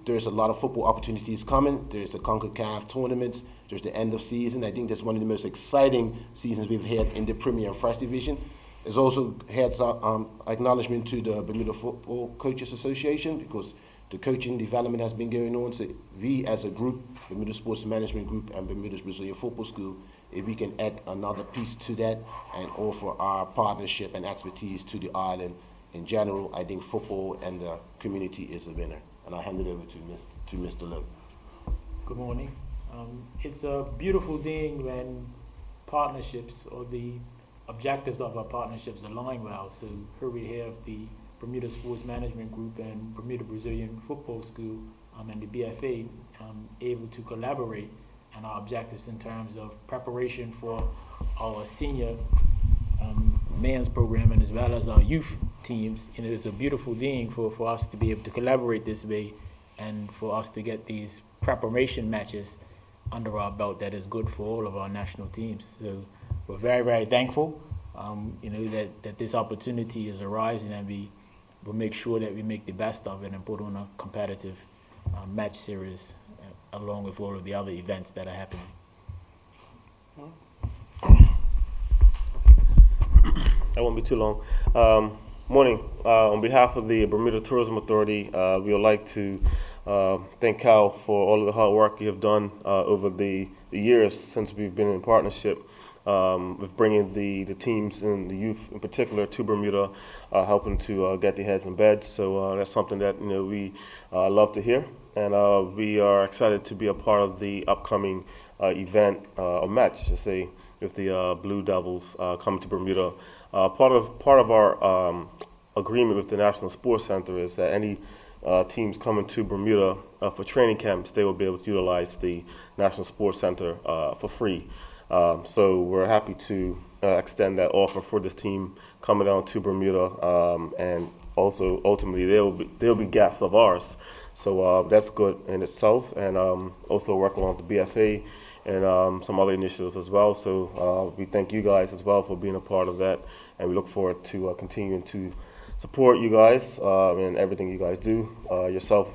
There's a lot of football opportunities coming. There's the CONCACAF tournaments. There's the end of season. I think that's one of the most exciting seasons we've had in the Premier and First Division. There's also had some acknowledgement to the Bermuda Football Coaches Association because the coaching development has been going on. So we as a group, Bermuda Sports Management Group and Bermuda's Brazilian Football School, if we can add another piece to that and offer our partnership and expertise to the island in general, I think football and the community is a winner. And I'll hand it over to Mr. Lowe. Good morning. It's a beautiful thing when partnerships or the objectives of our partnerships align well. So here we have the Bermuda Sports Management Group and Bermuda Brazilian Football School and the BFA able to collaborate on our objectives in terms of preparation for our senior men's program and as well as our youth teams. You know, it's a beautiful thing for us to be able to collaborate this way and for us to get these preparation matches under our belt that is good for all of our national teams. So we're very, very thankful, you know, that this opportunity is arising, and we will make sure that we make the best of it and put on a competitive match series along with all of the other events that are happening. That won't be too long. Morning. On behalf of the Bermuda Tourism Authority, we would like to thank Cal for all of the hard work you have done over the years since we've been in partnership with bringing the teams and the youth in particular to Bermuda, helping to get their heads in bed. So that's something that we love to hear, and we are excited to be a part of the upcoming event or match, to say, with the Blue Devils coming to Bermuda. Part of our agreement with the National Sports Center is that any teams coming to Bermuda for training camps, they will be able to utilize the National Sports Center for free. So we're happy to extend that offer for this team coming down to Bermuda, and also ultimately they'll be guests of ours. So that's good in itself, and also working on the BFA and some other initiatives as well. So we thank you guys as well for being a part of that, and we look forward to continuing to support you guys and everything you guys do, yourself,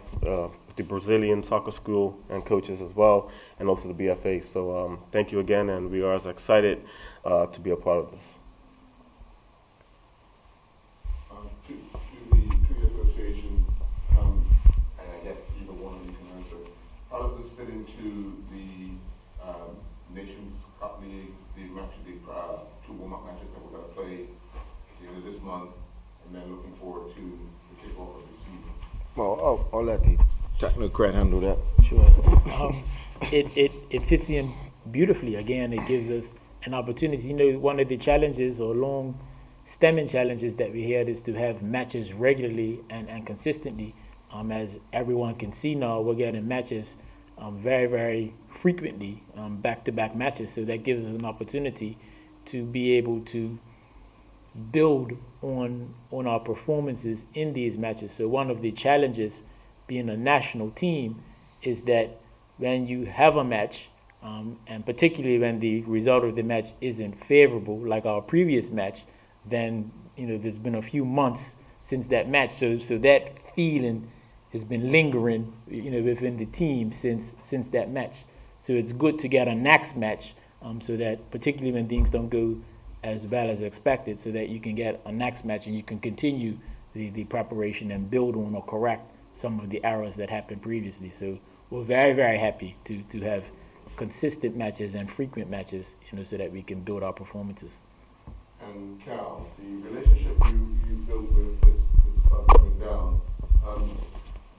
the Brazilian soccer school and coaches as well, and also the BFA. So thank you again, and we are as excited to be a part of this. To the association, and I guess either one of you can answer, how does this fit into the Nations Cup League, the two warm-up matches that we're going to play at the end of this month, and then looking forward to the kickoff of the season? Well, I'll let the technocrat handle that. Sure. It fits in beautifully. Again, it gives us an opportunity. You know, one of the challenges or long stemming challenges that we had is to have matches regularly and consistently. As everyone can see now, we're getting matches very, very frequently, back-to-back matches. So that gives us an opportunity to be able to build on our performances in these matches. So one of the challenges being a national team is that when you have a match, and particularly when the result of the match isn't favorable, like our previous match, then there's been a few months since that match. So that feeling has been lingering, within the team since that match. So it's good to get a next match, so that particularly when things don't go as well as expected, so that you can get a next match and you can continue the preparation and build on or correct some of the errors that happened previously. So we're very, very happy to have consistent matches and frequent matches, so that we can build our performances. And Cal, the relationship you built with this club coming down,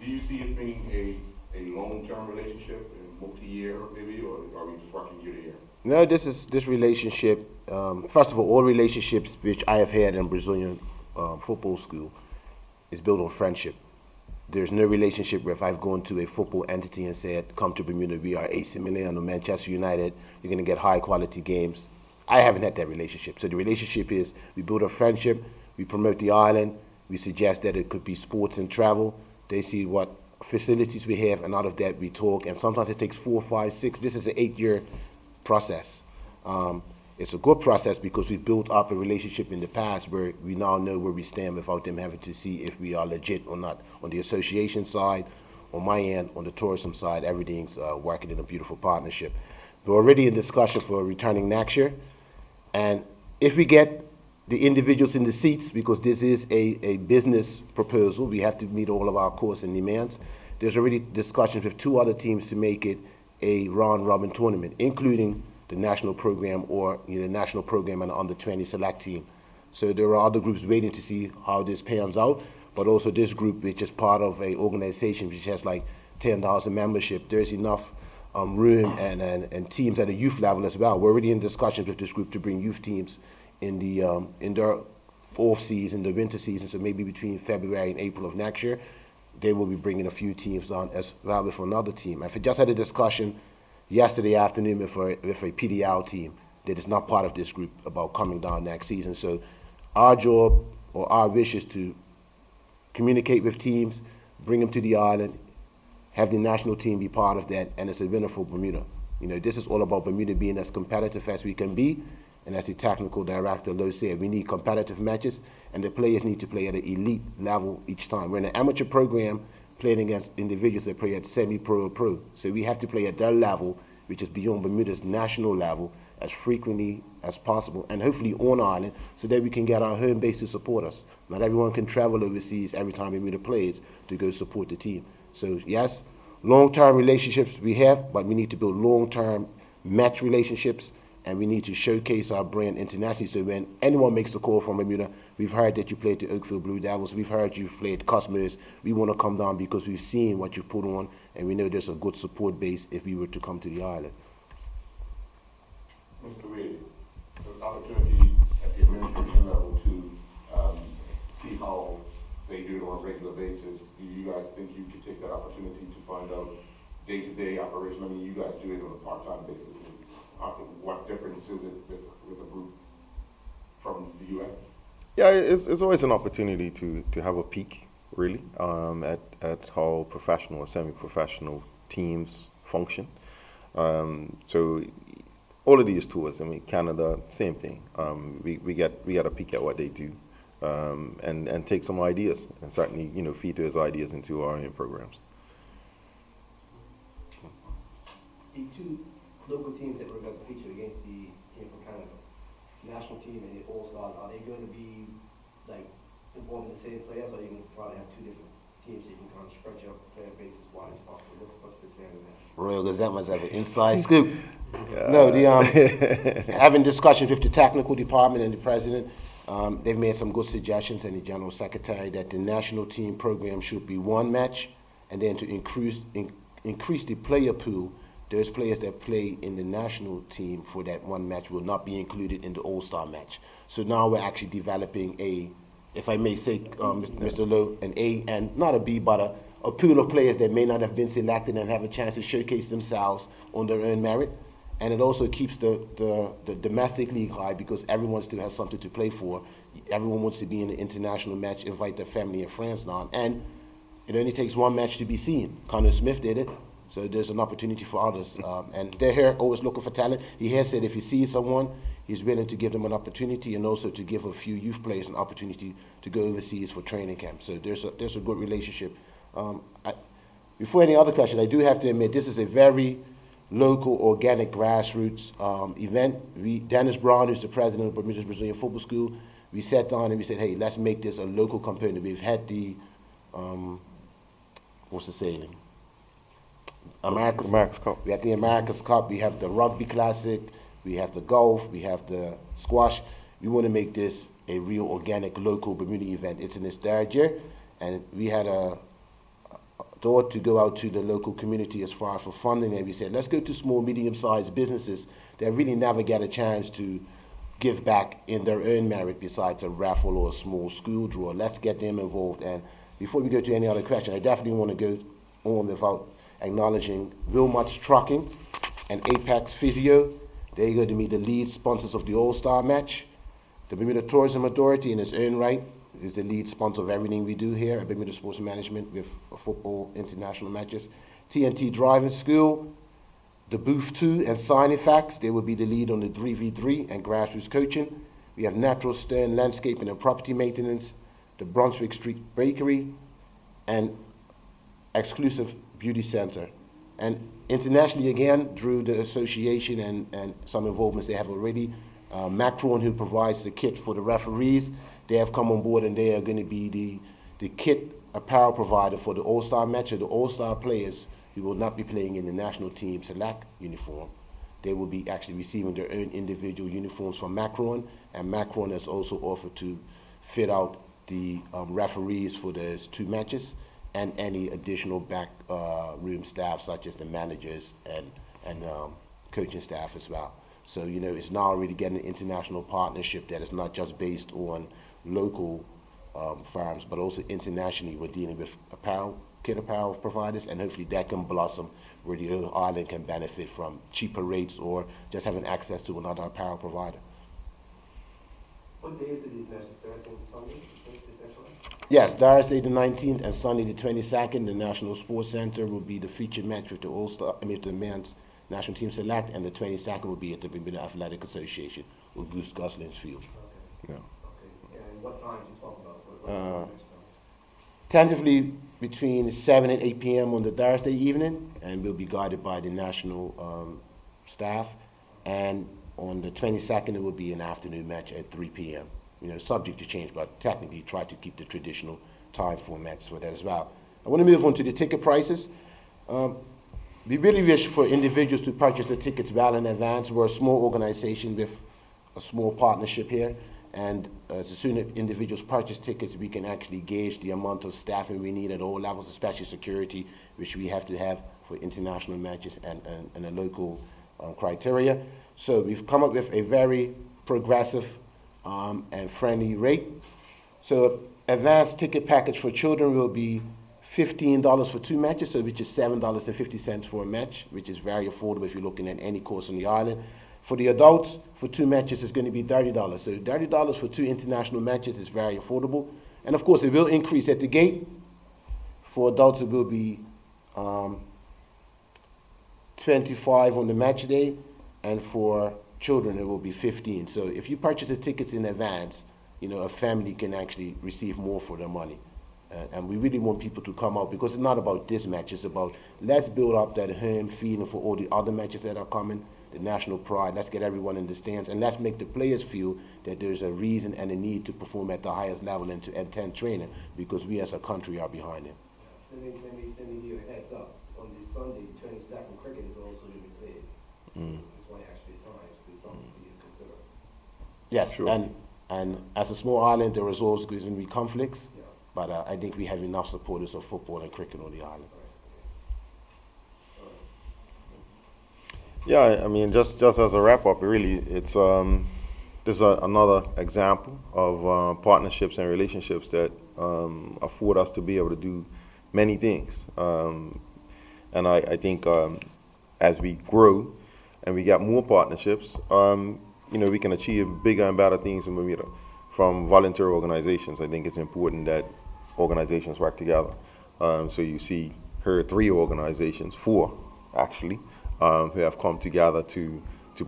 do you see it being a long-term relationship, a multi-year maybe, or are we just working year to year? No, this relationship, first of all relationships which I have had in Brazilian football school is built on friendship. There's no relationship where if I've gone to a football entity and said, come to Bermuda, we are AC Milan or Manchester United, you're going to get high quality games I haven't had that relationship. So the relationship is we build a friendship, we promote the island, we suggest that it could be sports and travel. They see what facilities we have, and out of that we talk. And sometimes it takes 4, 5, 6. This is an 8-year process. It's a good process because we built up a relationship in the past where we now know where we stand without them having to see if we are legit or not. On the association side, on my end, on the tourism side, everything's working in a beautiful partnership. We're already in discussion for returning next year. And if we get the individuals in the seats, because this is a business proposal, we have to meet all of our costs and demands. There's already discussions with 2 other teams to make it a round-robin tournament, including the national program or the national program and the under-20 select team. So there are other groups waiting to see how this pans out, but also this group, which is part of an organization which has like 10,000 membership. There's enough room and teams at a youth level as well. We're already in discussions with this group to bring youth teams in their off season, the winter season. So maybe between February and April of next year, they will be bringing a few teams on as well with another team. I just had a discussion yesterday afternoon with a PDL team that is not part of this group about coming down next season. So our job or our wish is to communicate with teams, bring them to the island, have the national team be part of that, and it's a winner for Bermuda. This is all about Bermuda being as competitive as we can be, and as the technical director Lowe said, we need competitive matches, and the players need to play at an elite level each time. We're in an amateur program playing against individuals that play at semi-pro or pro. So we have to play at their level, which is beyond Bermuda's national level, as frequently as possible, and hopefully on island, so that we can get our home base to support us. Not everyone can travel overseas every time Bermuda plays to go support the team. So yes, long-term relationships we have, but we need to build long-term match relationships, and we need to showcase our brand internationally. So when anyone makes a call from Bermuda, we've heard that you played the Oakville Blue Devils, we've heard you've played Cosmos, we want to come down because we've seen what you've put on, and we know there's a good support base if we were to come to the island. Mr. Wade, there's opportunity at the administration level to see how they do it on a regular basis. Do you guys think you could take that opportunity to find out day-to-day operation? I mean, you guys do it on a part-time basis. What difference is it with a group from the U.S.? Yeah, it's always an opportunity to have a peek, really, at how professional or semi-professional teams function. So all of these tours, I mean, Canada, same thing. We get a peek at what they do, and take some ideas, and certainly feed those ideas into our own programs. The 2 local teams that were going to feature against the team from Canada, national team and the All-Stars, are they going to be like involving the same players, or are you going to probably have 2 different teams so you can kind of spread your player base as wide as possible? What's the plan with that? Royal Gazette must have an inside scoop. No, having discussions with the technical department and the president, they've made some good suggestions, and the general secretary, that the national team program should be 1 match, and then to increase the player pool. Those players that play in the national team for that 1 match will not be included in the All-Star match. So now we're actually developing if I may say, Mr. Lowe, an A, and not a B, but a pool of players that may not have been selected and have a chance to showcase themselves on their own merit. And it also keeps the domestic league high, because everyone still has something to play for. Everyone wants to be in the international match, invite their family and friends down. And it only takes 1 match to be seen. Connor Smith did it. So there's an opportunity for others. And they're here always looking for talent. He has said if he sees someone, he's willing to give them an opportunity, and also to give a few youth players an opportunity to go overseas for training camp. So there's a good relationship. Before any other question, I do have to admit this is a very local, organic, grassroots event. Dennis Brown, who's the president of Bermuda's Brazilian Football School, we sat down and we said, hey, let's make this a local component. We've had the, what's the saying? America's Cup. We have the America's Cup. We have the Rugby Classic. We have the golf. We have the squash. We want to make this a real organic local Bermuda event. It's in its 3rd year, and we had a thought to go out to the local community as far as for funding, and we said, let's go to small, medium-sized businesses that really never get a chance to give back in their own merit besides a raffle or a small school draw. Let's get them involved. And before we go to any other question, I definitely want to go on without acknowledging Wilmot's Trucking and Apex Physio. They're going to be the lead sponsors of the All-Star match. The Bermuda Tourism Authority, in its own right, is the lead sponsor of everything we do here at Bermuda Sports Management with football international matches. TNT Driving School, the Booth 2 and Signing Facts, they will be the lead on the 3v3 and grassroots coaching. We have Natural Stone Landscaping and Property Maintenance, the Brunswick Street Bakery, and Exclusive Beauty Center. And internationally, again, through the association and some involvements they have already, Macron, who provides the kit for the referees, they have come on board and they are going to be the kit apparel provider for the All-Star match. So the All-Star players who will not be playing in the national team select uniform, they will be actually receiving their own individual uniforms from Macron, and Macron has also offered to fit out the referees for those 2 matches and any additional back room staff such as the managers and coaching staff as well. So, you know, it's now already getting an international partnership that is not just based on local firms, but also internationally. We're dealing with kit apparel providers, and hopefully that can blossom where the whole island can benefit from cheaper rates or just having access to another apparel provider. What days are these matches? Thursday and Sunday? Yes, Thursday the 19th and Sunday the 22nd. The National Sports Center will be the featured match with the the men's national team select, and the 22nd will be at the Bermuda Athletic Association with Goose Gosling's Field. Okay. Yeah. Okay. And what time do you talk about? Tentatively between 7 and 8 p.m. on the Thursday evening, and we'll be guided by the national staff. And on the 22nd, it will be an afternoon match at 3 p.m. You know, subject to change, but technically try to keep the traditional time formats for that as well. I want to move on to the ticket prices. We really wish for individuals to purchase the tickets well in advance. We're a small organization with a small partnership here, and as soon as individuals purchase tickets, we can actually gauge the amount of staffing we need at all levels, especially security, which we have to have for international matches and a local criteria. So we've come up with a very progressive and friendly rate. So advanced ticket package for children will be $15 for 2 matches, so which is $7.50 for a match, which is very affordable if you're looking at any course on the island. For the adults, for 2 matches, it's going to be $30. So $30 for 2 international matches is very affordable. And of course, it will increase at the gate. For adults, it will be $25 on the match day, and for children, it will be $15. So if you purchase the tickets in advance, you know, a family can actually receive more for their money. And we really want people to come out, because it's not about this match, it's about let's build up that home feeling for all the other matches that are coming, the national pride, let's get everyone in the stands, and let's make the players feel that there's a reason and a need to perform at the highest level and to attend training, because we as a country are behind them. Let me give you a heads up. On this Sunday, 22nd, cricket is also going to be played. So it's 20 extra times. There's something for you to consider. Yes, sure. And as a small island, there is always going to be conflicts. But I think we have enough supporters of football and cricket on the island. Yeah, I mean, just as a wrap up, really, it's this is another example of partnerships and relationships that afford us to be able to do many things. And I think as we grow and we get more partnerships, you know, we can achieve bigger and better things in Bermuda. From volunteer organizations, I think it's important that organizations work together. So you see here 3 organizations, 4 actually, who have come together to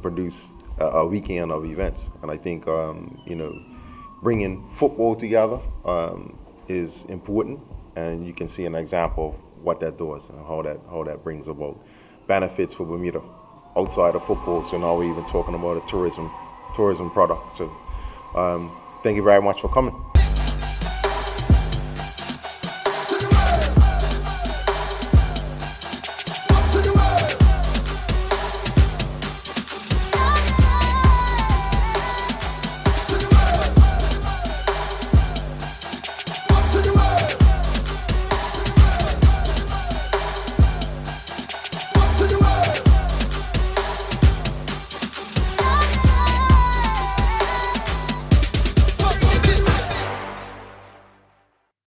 produce a weekend of events. And I think, you know, bringing football together is important, and you can see an example of what that does and how that brings about benefits for Bermuda outside of football. So now we're even talking about a tourism product. So thank you very much for coming.